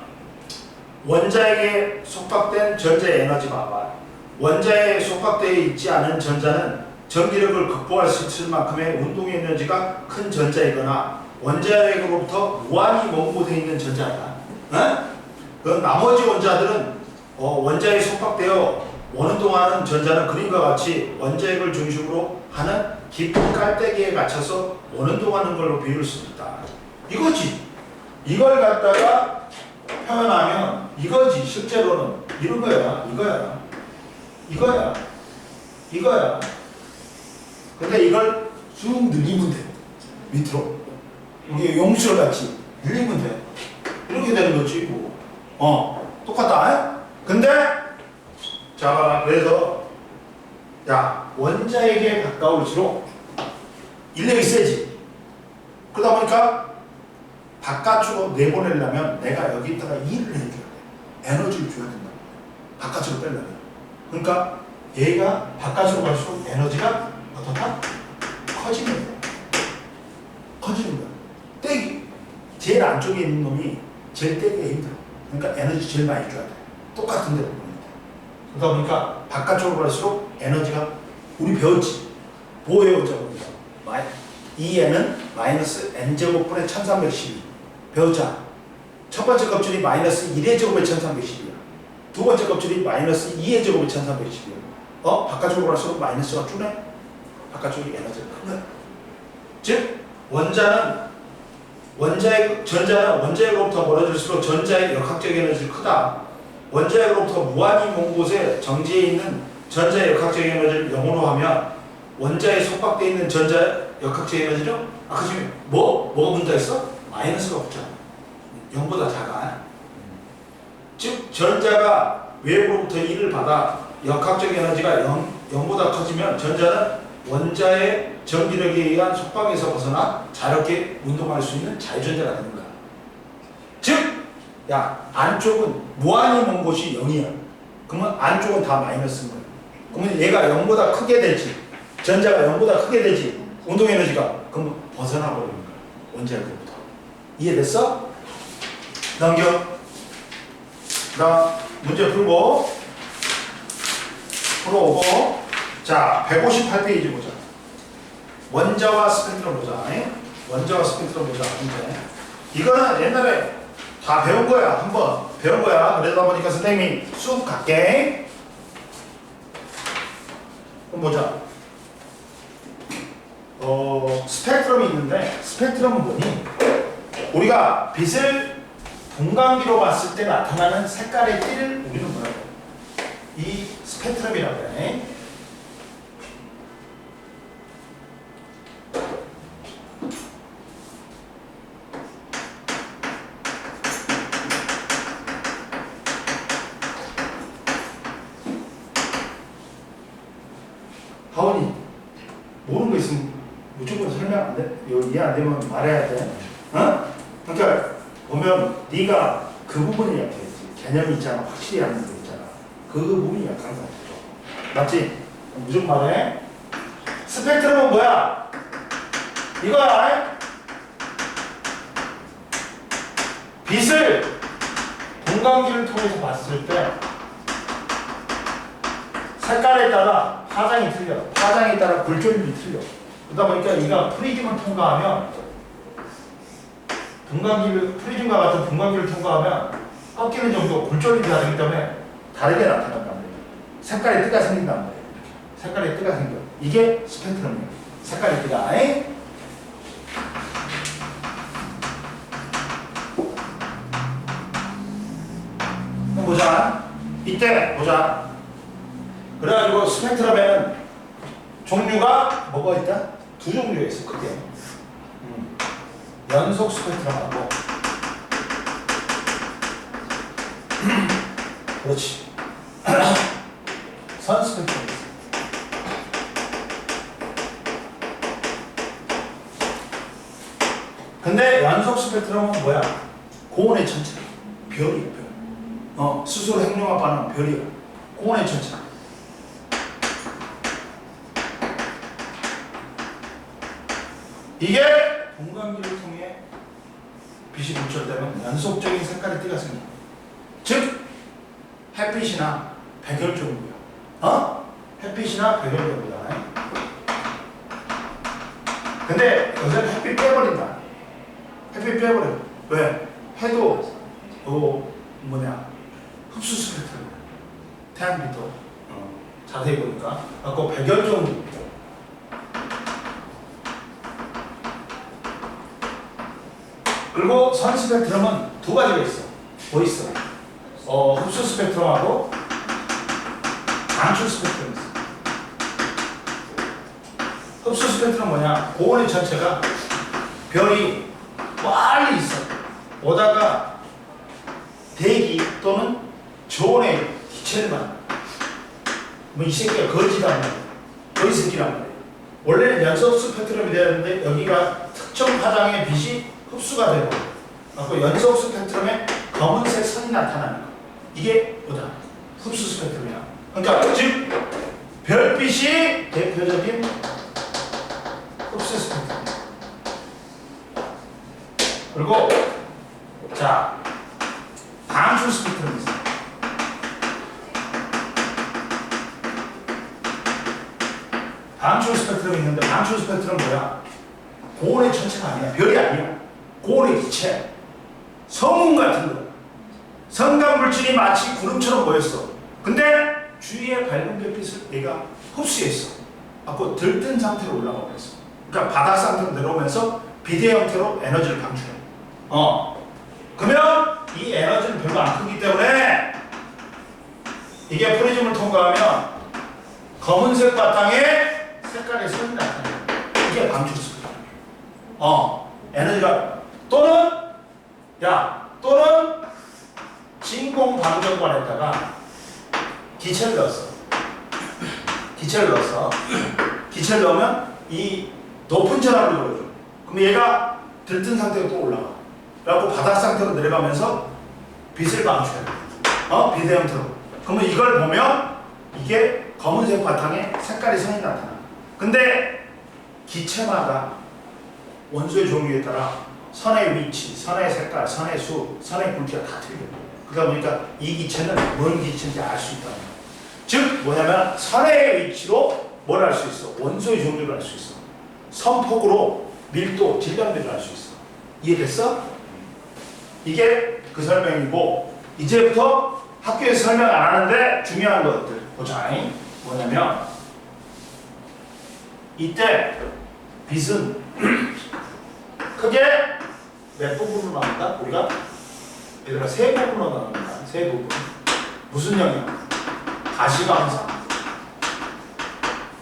A: 원자에게 속박된 전자의 에너지 봐봐. 원자에 속박되어 있지 않은 전자는 전기력을 극복할 수 있을 만큼의 운동의 에너지가 큰 전자이거나 원자핵으로부터 무한히 원고되어 있는 전자다. 그 나머지 원자들은 원자에 속박되어 원운동하는 전자는 그림과 같이 원자핵을 중심으로 하는 깊은 깔때기에 갇혀서 원운동하는 걸로 비울 수 있다. 이거지. 이걸 갖다가 표현하면 이거지. 실제로는 이런 거야. 이거야. 근데 이걸 쭉 늘리면 돼. 밑으로. 이게 용수를 같이 늘리면 돼. 이렇게 되는 거지. 똑같다. 근데 자 그래서 야 원자에게 가까울수록 인력이 세지. 그러다 보니까 바깥으로 내보내려면 내가 여기다가 일을 해줘야 돼. 에너지를 줘야 된다. 바깥으로 빼려면. 그러니까 얘가 바깥으로 갈수록 에너지가 어떻다? 커지는 거야. 떼기. 제일 안쪽에 있는 놈이 제일 떼기가 힘들어. 그러니까 에너지 제일 많이 줘야 돼. 똑같은 데로 보내야 돼. 그러다 보니까 바깥쪽으로 갈수록 에너지가 우리 배웠지. 뭐 외웠자고 그래서 E는 마이너스 n제곱분의 1312 배웠잖아. 첫 번째 껍질이 마이너스 1의 제곱에 1312야. 두 번째 껍질이 마이너스 2의 제곱에 1312야. 바깥쪽으로 갈수록 마이너스가 줄네. 바깥쪽이 에너지가 큰 거야. 즉 전자는 원자핵으로부터 멀어질수록 전자의 역학적 에너지가 크다. 원자핵으로부터 무한히 먼 곳에 정지해 있는 전자의 역학적 에너지를 0으로 하면 원자에 속박되어 있는 전자의 역학적 에너지는 아까 지금 뭐가 문제였어? 마이너스가 붙잖아. 0보다 작아. 즉 전자가 외부로부터 1을 받아 역학적 에너지가 0보다 커지면 전자는 원자의 전기력에 의한 속박에서 벗어나 자유롭게 운동할 수 있는 자유전자가 되는 거야. 즉 야, 안쪽은 무한히 먼 곳이 0이야. 그러면 안쪽은 다 마이너스인 거야. 그러면 얘가 0보다 크게 되지. 전자가 0보다 크게 되지. 운동 에너지가. 그러면 벗어나 버리는 거야. 원자력부터. 이해됐어? 넘겨. 그다음 문제 풀고 풀어오고. 자, 158페이지 보자. 원자와 스펙트럼 보자. 원자와 스펙트럼 보자. 문제. 이거는 옛날에 다 배운 거야. 한번 배운 거야. 그러다 보니까 선생님이 쑥 갈게. 그럼 보자. 스펙트럼이 있는데 스펙트럼은 뭐니? 우리가 빛을 분광기로 봤을 때 나타나는 색깔의 띠를 우리는 뭐라고 해? 이 스펙트럼이라고 해. 하원이 모르는 거 있으면 무조건 설명 안 돼. 이해 안 되면 말해야 돼. 어? 그러니까 보면 네가 그 부분이 약해지. 개념이 있잖아. 확실히 아는 거 있잖아. 그 부분이 약한 거 같아. 맞지? 무조건 말해. 스펙트럼은 뭐야? 이거야. 빛을 분광기를 통해서 봤을 때 색깔에 따라 파장이 틀려. 파장에 따라 굴절률이 틀려. 그러다 보니까 이가 프리즘을 통과하면 프리즘과 같은 분광기를 통과하면 꺾이는 정도 굴절률이 다르기 때문에 다르게 나타난단 말이에요. 색깔의 뜨가 생긴단 말이에요. 색깔의 뜨가 생겨. 이게 스펙트럼이에요. 색깔의 뜨가. 그럼 보자. 이때 보자. 그래가지고 스펙트럼에는 종류가 뭐가 있다? 두 종류가 있어. 크게. 연속 스펙트럼하고 그렇지. 선 스펙트럼 있어. 근데 연속 스펙트럼은 뭐야? 고온의 천체. 별이야, 별. 스스로 행동하고 하는 별이야. 고온의 천체. 이게 분광기를 통해 빛이 굴절되면 연속적인 색깔의 띠가 생겨. 즉 햇빛이나 백열종이야. 햇빛이나 백열종이야. 근데 여기서 햇빛 빼버린다. 햇빛 빼버려. 왜? 해도 흡수 스펙트럼. 태양빛도 자세히 보니까 아까 백열종. 그리고 선 스펙트럼은 두 가지가 있어. 뭐 있어? 흡수 스펙트럼하고 방출 스펙트럼 있어. 흡수 스펙트럼 뭐냐? 고온의 전체가 별이 빨리 있어. 오다가 대기 또는 저온의 기체를 만나. 이 새끼가 거지란 말이야. 거지 새끼란 말이야. 원래는 연속 스펙트럼이 되었는데 여기가 특정 파장의 빛이 흡수가 되고 그리고 연속 스펙트럼에 검은색 선이 나타나는 거. 이게 뭐다? 흡수 스펙트럼이야. 그러니까 즉 별빛이 대표적인 흡수 스펙트럼. 그리고 자 방출 스펙트럼이 있어. 방출 스펙트럼이 있는데 방출 스펙트럼은 뭐야? 고온의 천체가 아니야. 별이 아니야. 고온의 기체. 성운 같은 거. 성간 물질이 마치 구름처럼 보였어. 근데 주위에 밝은 별빛을 얘가 흡수했어. 갖고 들뜬 상태로 올라가 버렸어. 그러니까 바닥 상태로 내려오면서 비대 형태로 에너지를 방출해. 그러면 이 에너지는 별로 안 크기 때문에 이게 프리즘을 통과하면 검은색 바탕에 색깔의 선이 나타나. 이게 방출 스펙트럼. 에너지가 또는 진공 방정관에다가 기체를 넣었어. 기체를 넣으면 이 높은 전압을 걸어줘. 그럼 얘가 들뜬 상태로 또 올라가. 그래갖고 바닥 상태로 내려가면서 빛을 방출해. 비대 형태로. 그러면 이걸 보면 이게 검은색 바탕에 색깔이 선이 나타나. 근데 기체마다 원소의 종류에 따라 선의 위치, 선의 색깔, 선의 수, 선의 굵기가 다 틀려. 그러다 보니까 이 기체는 뭔 기체인지 알 수 있다. 즉 뭐냐면 선의 위치로 뭘 알 수 있어? 원소의 종류를 알 수 있어. 선폭으로 밀도, 질량비를 알 수 있어. 이해됐어? 이게 그 설명이고 이제부터 학교에서 설명 안 하는데 중요한 것들 보자. 뭐냐면 이때 빛은 크게 몇 부분으로 나눈다? 우리가 얘들아 세 부분으로 나눈다. 세 부분. 무슨 영역? 가시광선.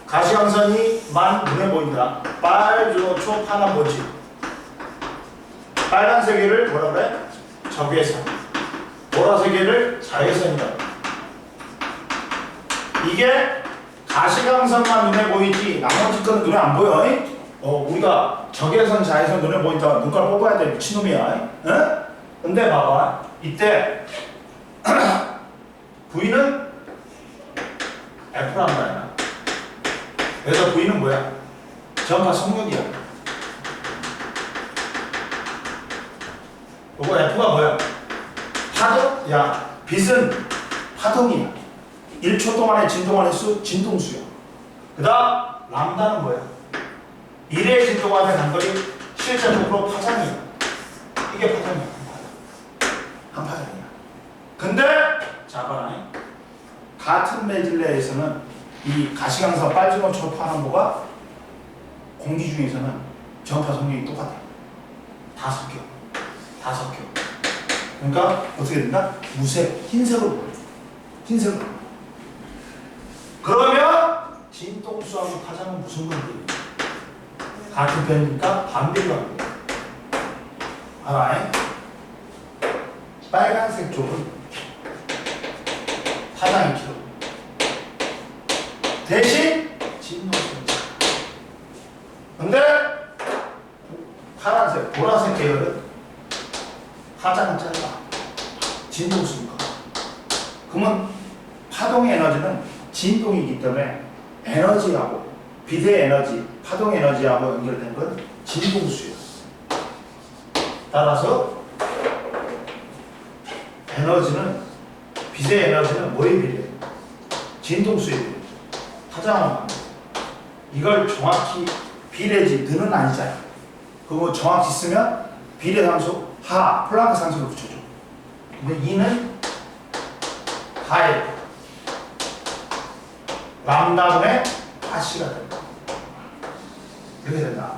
A: 가시광선이만 눈에 보인다. 빨주노초 파란 먼지. 빨간색을 뭐라 그래? 적외선. 보라색을 자외선이다. 이게 가시광선만 눈에 보이지 나머지 거는 눈에 안 보여. 우리가 적외선, 자외선 눈에 보인다가 눈깔 뽑아야 돼. 미친놈이야. 근데 봐봐. 이때 V는 F란 말이야. 그래서 V는 뭐야? 전파 속력이야. 이거 F가 뭐야? 파동? 야, 빛은 파동이야. 1초 동안의 진동한 횟수, 진동수야. 그 다음 람다는 뭐야? 1의 진동안의 단거리, 실제 속으로 파장이야. 이게 파장이야. 한파장이야. 근데 자 봐라. 같은 매질레에서는 이 가시광선 빨주노 초파란보가 공기 중에서는 전파 속력이 똑같아. 다 섞여. 다 섞여. 그러니까 어떻게 된다? 무색, 흰색으로 보여. 흰색으로. 그러면 진동수하고 파장은 무슨 관계야? 같은 편이니까 반비례 관계. 알아? 빨간색 쪽은 파장이 길어. 대신 진동수는 작아. 근데 파란색, 보라색 계열은 파장은 짧아. 진동수니까. 그러면 파동의 에너지는 진동이기 때문에 에너지하고 비대 에너지, 파동 에너지하고 연결된 건 진동수예요. 따라서 에너지는 빛의 에너지는 뭐에 비례해? 진동수에 비례해. 파장하면 안 돼. 이걸 정확히 비례지 는은 아니잖아. 그거 정확히 쓰면 비례상수 하 플랑크 상수를 붙여줘. 근데 이는 하에 람다분의 하씨가 된다. 이렇게 된다.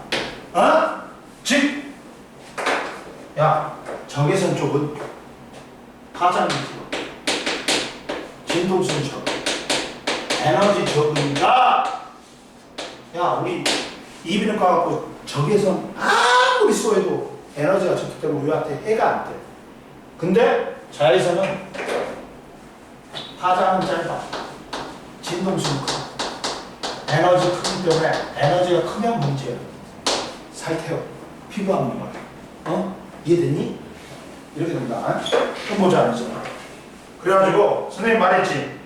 A: 즉, 야, 적외선 쪽은 파장이 길어. 진동수는 적어. 에너지 적으니까, 야, 우리 이비인후과 갖고 적외선 아무리 쏘해도 에너지가 적기 때문에 우리한테 해가 안 돼. 근데 자외선은 파장은 짧아. 진동수는 커. 에너지 크기 때문에 에너지가 크면 문제야. 살태요. 피부암 말. 이해됐니? 이렇게 된다. 좀 보자 않았잖아. 그래가지고 선생님 말했지.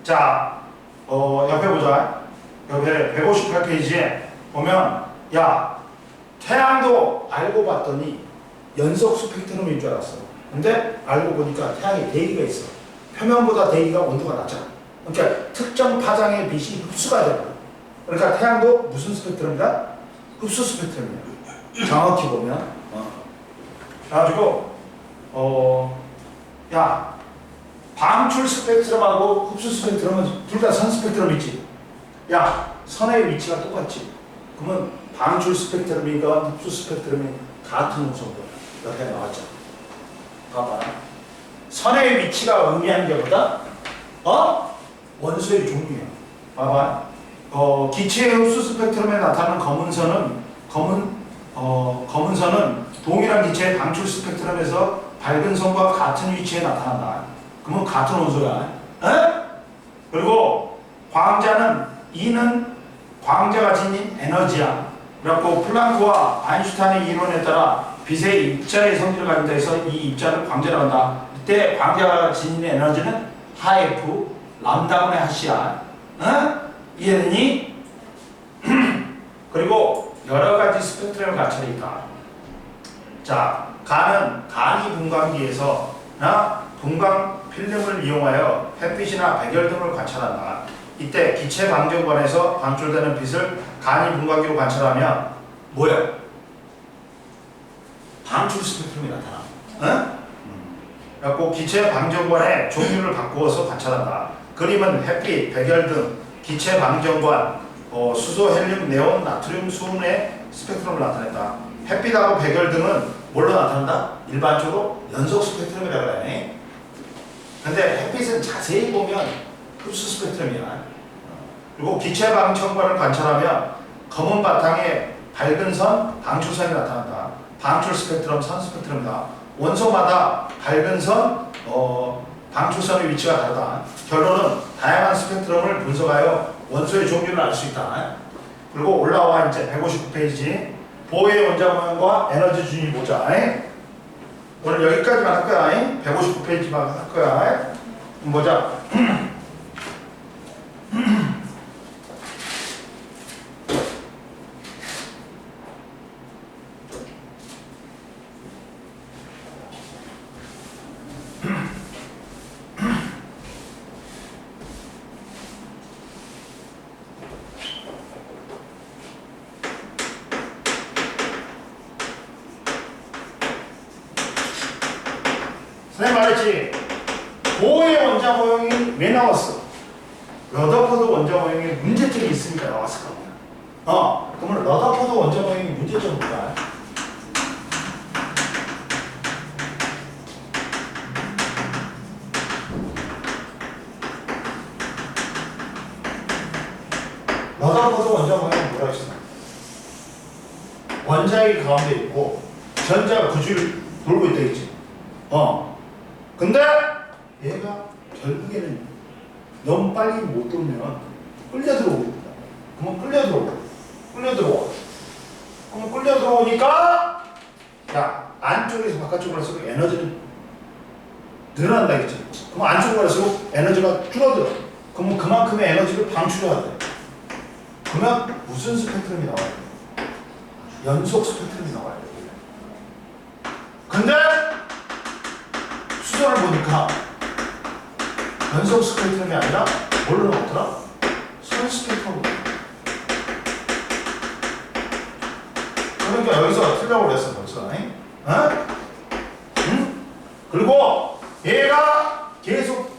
A: 자, 옆에 보자. 옆에 158페이지에 보면 야, 태양도 알고 봤더니 연속 스펙트럼인 줄 알았어. 근데 알고 보니까 태양에 대기가 있어. 표면보다 대기가 온도가 낮잖아. 그러니까 특정 파장의 빛이 흡수가 되고. 그러니까 태양도 무슨 스펙트럼이다? 흡수 스펙트럼이야. 정확히 보면. 그래가지고 야, 방출 스펙트럼하고 흡수 스펙트럼은 둘 다 선 스펙트럼이지. 야, 선의 위치가 똑같지. 그러면 방출 스펙트럼인가 흡수 스펙트럼이 같은 우선도 옆에 나왔잖아. 봐봐. 선의 위치가 의미하는 게 뭐다? 원소의 종류야. 봐봐. 기체의 흡수 스펙트럼에 나타나는 검은 선은 동일한 기체의 방출 스펙트럼에서 밝은 선과 같은 위치에 나타난다. 그러면 같은 원소야. 그리고 광자는 E는 광자가 지닌 에너지야. 그래갖고 플랑크와 아인슈타인의 이론에 따라
C: 빛의 입자의 성질을 가진다 해서 이 입자를 광자라고 한다. 이때 광자가 지닌 에너지는 하F 람다분의 하시야. 이해되니? 그리고 여러 가지 스펙트럼을 갖춰져 있다. 자, 간은 간이 분광기에서 분광 필름을 이용하여 햇빛이나 백열 등을 관찰한다. 이때 기체 방정관에서 방출되는 빛을 간이 분광기로 관찰하면 뭐야? 방출 스펙트럼이 나타나. 그래서 기체 방정관의 종류를 바꾸어서 관찰한다. 그림은 햇빛, 백열 등 기체 방정관, 수소, 헬륨, 네온, 나트륨, 수은의 스펙트럼을 나타낸다. 햇빛하고 백열 등은 뭘로 나타난다? 일반적으로 연속 스펙트럼이라고 하네. 근데 햇빛은 자세히 보면 흡수 스펙트럼이야. 그리고 기체 방정관을 관찰하면 검은 바탕에 밝은 선, 방출선이 나타난다. 방출 스펙트럼, 선 스펙트럼이다. 원소마다 밝은 선, 방출선의 위치가 다르다. 결론은 다양한 스펙트럼을 분석하여 원소의 종류를 알 수 있다. 그리고 올라와 이제 159페이지 보호의 원자 모형과 에너지 준위 보자. 오늘 여기까지만 할 거야. 159페이지만 할 거야. 보자. 선생님 말했지. 보호의 원자 모형이 왜 나왔어? 러더포드 원자 모형에 문제점이 있으니까 나왔을 겁니다. 그러면 러더포드 원자 모형의 문제점은 뭐야? 러더포드 원자 모형은 뭐라고 했어? 원자핵이 가운데 있고 전자가 그 주위를 돌고 있다 했지. 근데 얘가 결국에는 너무 빨리 못 돌면 끌려 들어옵니다. 그러면 끌려 들어와. 그러면 끌려 들어오니까 야 안쪽에서 바깥쪽으로 갈수록 에너지는 늘어난다 했지. 그럼 안쪽으로 갈수록 에너지가 줄어들어. 그러면 그만큼의 에너지를 방출해야 돼. 그러면 무슨 스펙트럼이 나와야 돼? 연속 스펙트럼이 나와야 돼. 근데 수소를 보니까 연속 스펙트럼이 아니라 뭘로 나오더라? 선 스펙트럼으로. 그러니까 여기서 틀려고 그랬어 벌써. 그리고 얘가 계속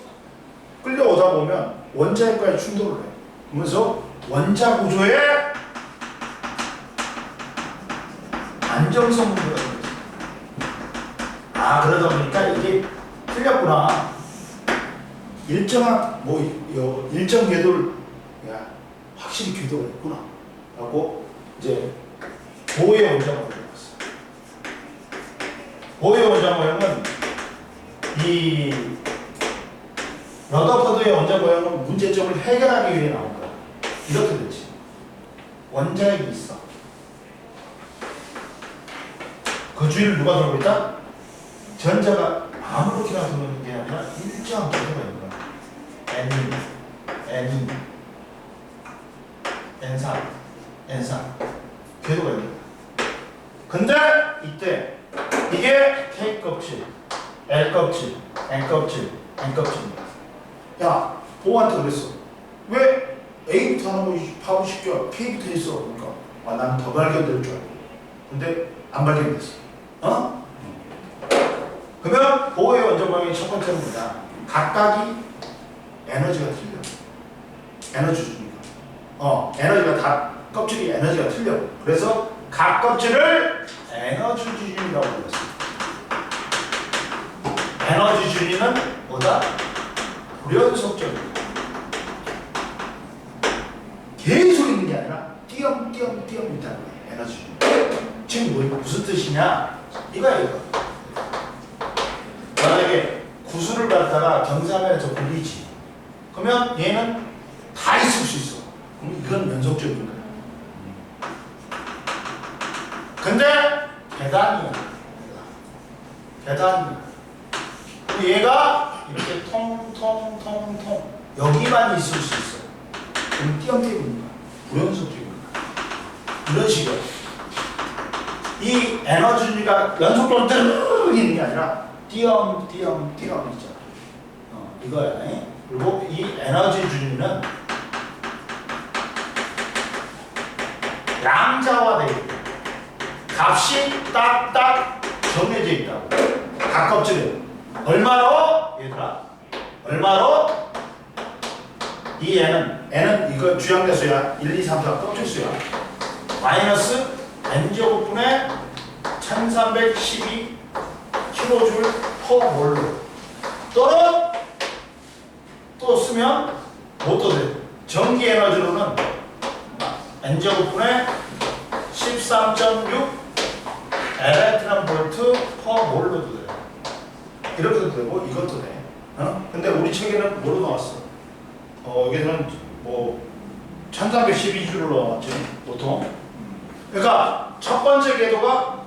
C: 끌려오다 보면 원자핵과의 충돌을 해. 그러면서 원자 구조에 안정성 문제가 생겼어. 그러다 보니까 이게 틀렸구나. 일정한 일정 궤도를 확실히 궤도가 있구나 라고 이제 보호의 원자 모형을 봤어. 보호의 원자 모형은 이 러더포드의 원자 모형은 문제점을 해결하기 위해 나온 거야. 이렇게 되지. 원자핵이 있어. 그 주위를 누가 돌고 있다? 전자가 아무렇게나 도는 게 아니라 일정한 궤도가 있는 거야. N2, N3, N3 궤도가 있는 거야. 근데 이때 이게 K 껍질, L 껍질, N 껍질, N 껍질입니다. 야, 보호한테 그랬어. 왜 A부터 하는 거 파고 싶죠? K부터 했어. 그러니까 난 더 발견될 줄 알고. 근데 안 발견됐어. 그러면 보호의 원자 모형의 첫 번째는 뭐냐? 각각이 에너지가 틀려. 에너지 주니까. 에너지가 다 껍질이 에너지가 틀려. 그래서 각 껍질을 에너지 주준이라고 불렀어. 에너지 주준은 뭐다? 불연속적이다. 계속 있는 게 아니라 띄엄띄엄 있다는 거야. 에너지 주준. 지금 무슨 뜻이냐? 이거야 이거. 만약에 구슬을 갖다가 경사면에서 굴리지. 그러면 얘는 다 있을 수 있어. 그럼 이건 연속적인 거야. 근데 계단이야.
A: 계단. 얘가 이렇게 통통통통 여기만 있을 수 있어. 그럼 띄엄띄엄입니다. 불연속적입니다. 이런 식으로 이 에너지가 연속적으로 쭉 있는 게 아니라 띄엄띄엄 있잖아. 이거야. 그리고 이 에너지 준위는 양자화되어 있다. 값이 딱딱 정해져 있다고. 값껍질은 얼마로? 얘들아 얼마로? 이 n은 이거 주양대수야. 1, 2, 3, 4 껍질수야. 마이너스 n제곱분의 1312 kJ per 몰로. 또는 또 쓰면 뭐또 돼? 전기 에너지로는 n제곱분의 13.6 엘렉트론 볼트 per 몰로도 돼. 이렇게도 되고 이것도 돼. 근데 우리 책에는 뭐로 나왔어? 여기서는 뭐 1312주로 나왔지 보통. 그러니까 첫 번째 궤도가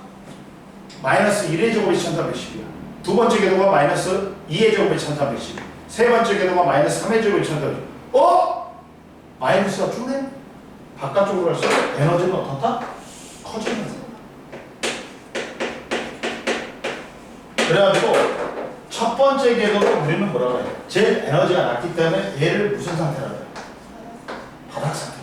A: 마이너스 1의 제곱이 1310이야. 두 번째 궤도가 마이너스 2의 제곱이 1310. 세 번째 궤도가 마이너스 3의 제곱이 1310. 마이너스가 줄네? 바깥쪽으로 갈수록 에너지는 어떻다? 커지면서. 그래가지고 첫 번째 궤도로 우리는 뭐라고 해요? 제일 에너지가 낮기 때문에 얘를 무슨 상태라고 해요? 바닥 상태.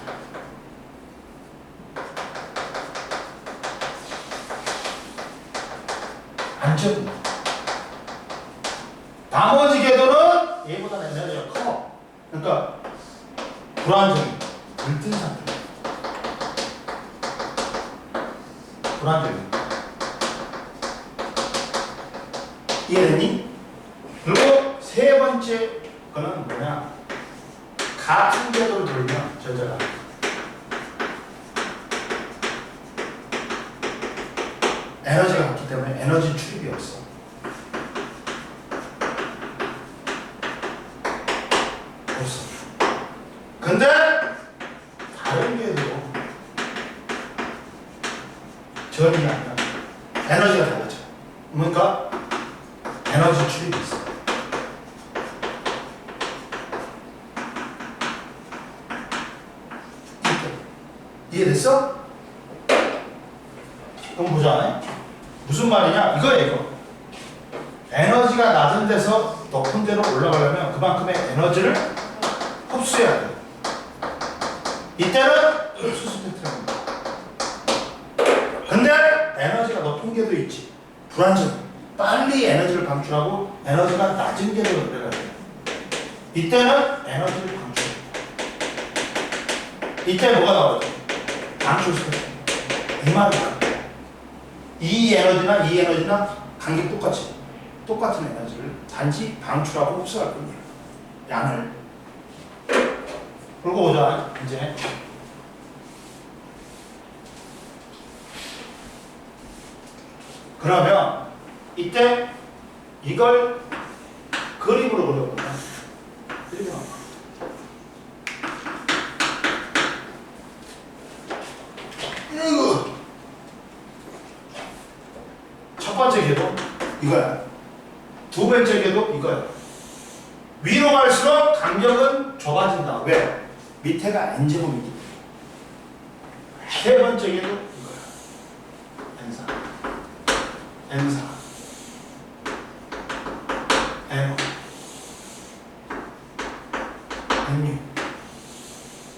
A: 안전. 나머지 궤도는 얘보다 에너지가 커. 그러니까 불안정해. 들뜬 상태. 불안정해. 이해됐니? 그리고 세 번째 거는 뭐냐? 같은 궤도를 돌면 저자가 에너지가 같기 때문에 에너지 출입이 없어. 없어. 근데 다른 궤도 전이 아니라 에너지가 달라져. 그러니까 에너지 출입이 있어. 이해됐어? 그럼 보자. 무슨 말이냐? 이거야 이거. 에너지가 낮은 데서 높은 데로 올라가려면 그만큼의 에너지를 흡수해야 돼. 이때는 흡수 스펙트럼입니다. 근데 에너지가 높은 게도 있지. 불안정. 빨리 에너지를 방출하고 에너지가 낮은 게로 내려가야 돼. 이때는 에너지를 방출해. 이때 뭐가 나오죠? 방출 스펙트럼. 이 말이야. 이 에너지나 관계 똑같은 에너지를 단지 방출하고 흡수할 뿐이야. 양을. 그러고 보자. 이제 그러면 이때 이걸 그림으로 그려보자. 첫 번째 궤도 이거야. 두 번째 궤도 이거야. 위로 갈수록 간격은 좁아진다. 왜? 밑에가 n제곱이기 때문에. 세 번째 궤도 이거야. N4 N5 N6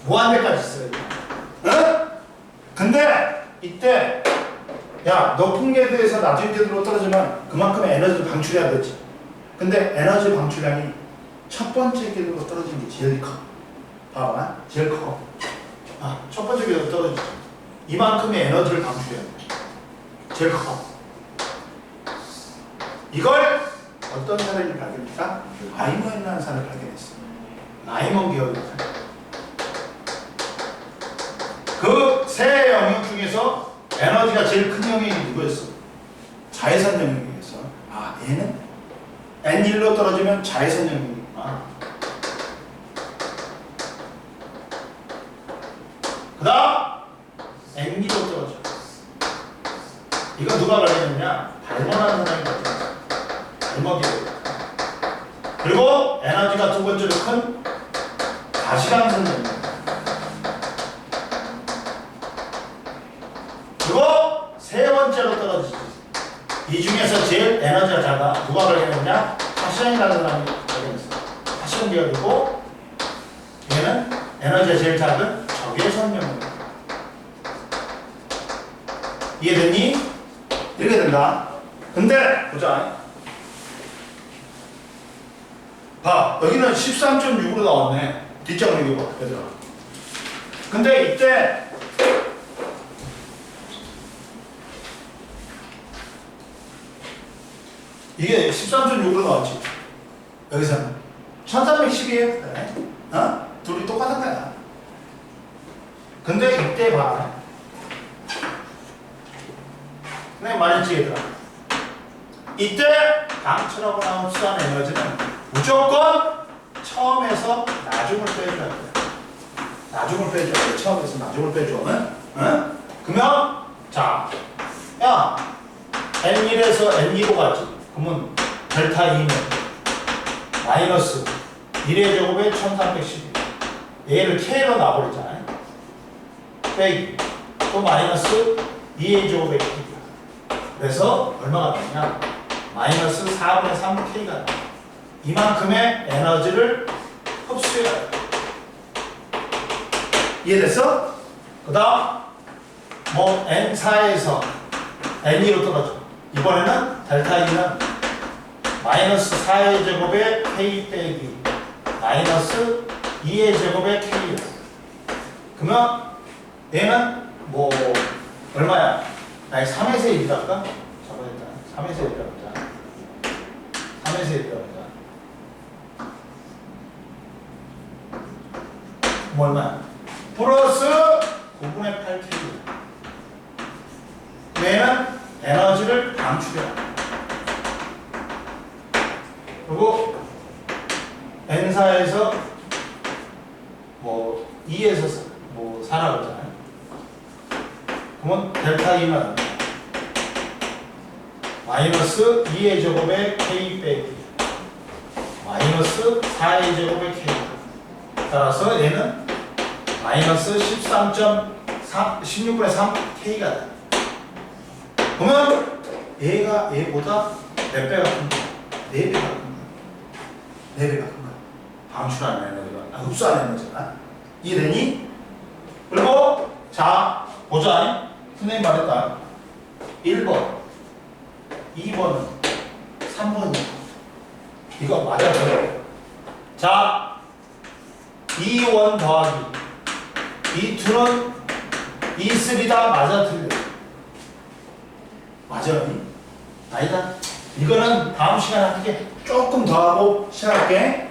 A: 무한대까지 있어요. 근데 이때 야 높은 궤도에서 낮은 궤도로 떨어지면 그만큼의 에너지를 방출해야 되지. 근데 에너지 방출량이 첫 번째 궤도로 떨어지는 게 제일 커. 봐봐. 제일 커. 첫 번째 궤도로 떨어지죠. 이만큼의 에너지를 방출해야 돼. 제일 커. 이걸 어떤 사람이 발견했다? 라이먼이라는 사람을 발견했어. 라이먼 계열의 그 세 영역 중에서 에너지가 제일 큰 영역이 누구였어? 자외선 영역이었어. 얘는 N1로 떨어지면 자외선 영역이구나. 그 다음 N2로 떨어져. 이거 누가 발견했냐? 발견하는 사람이 발견했어. 가시방선. 그리고 세 번째로 떨어지지. 이 중에서 제일 에너지가 작아. 누가 발견했냐? 하시영이라는 사람이 발견했어. 하시영 계열이고 얘는 에너지가 제일 작은 적외선명입니다. 이해됐니? 이렇게 된다. 근데 보자. 봐, 여기는 13.6으로 나왔네. 뒷장을 이거 봐, 얘들아. 근데 이때 이게 13.6으로 나왔지. 여기서는 1312에 둘이 똑같은 거야. 근데 이때 봐. 내가 말했지 얘들아. 이때 강철하고 나온 수산 에너지는 무조건 처음에서 나중을 빼줘야 돼. 나중을 빼줘야 돼. 처음에서 나중을 빼줘는. 그러면 자, 야 N1에서 N2로 가지. 그러면 델타 2는 마이너스 1의 제곱에 1312. 얘를 K로 놔버리잖아요. 빼기. 또 마이너스 2의 제곱에 K야. 그래서 얼마가 되냐? 마이너스 4분의 3K가 돼. 이만큼의 에너지를 흡수해야 돼. 이해됐어? 그 다음 뭐 N4에서 N2로 떨어져. 이번에는 델타 2는 마이너스 4의 제곱에 K 빼기 마이너스 2의 제곱에 K야. 그러면 얘는 뭐 얼마야? 아니 3에서 1이라 할까? 잡아야겠다. 3에서 1이라 하자. 3에서 1이라 하자. 뭐 얼마야? 플러스 9분의 8K. 얘는 에너지를 방출해. 그리고 N4에서 뭐 2에서 뭐 4라고 하잖아요. 그러면 델타 2는 마이너스 2의 제곱에 K 빼기 마이너스 4의 제곱에 K. 따라서 얘는 마이너스 16분의 3 K가 돼. 그러면 얘가 얘보다 몇 배가 큰 거야? 4배가 큰 거야. 4배가 큰 거야. 방출하는 에너지가, 흡수하는 에너지가. 이해되니? 그리고 자 보자. 선생님 말했다. 1번, 2번은 3번이야. 이거 맞아요. 자, 2원 더하기 2,2는 2,3다 맞아 틀려. 맞아? 아니다. 이거는 다음 시간에 할게. 조금 더 하고 시작할게.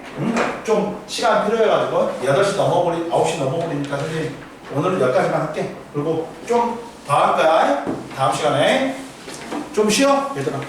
A: 좀 시간 필요해가지고 8시 넘어버리, 9시 넘어버리니까 선생님 오늘은 여기까지만 할게. 그리고 좀 더 할 거야. 다음 시간에 좀 쉬어 얘들아.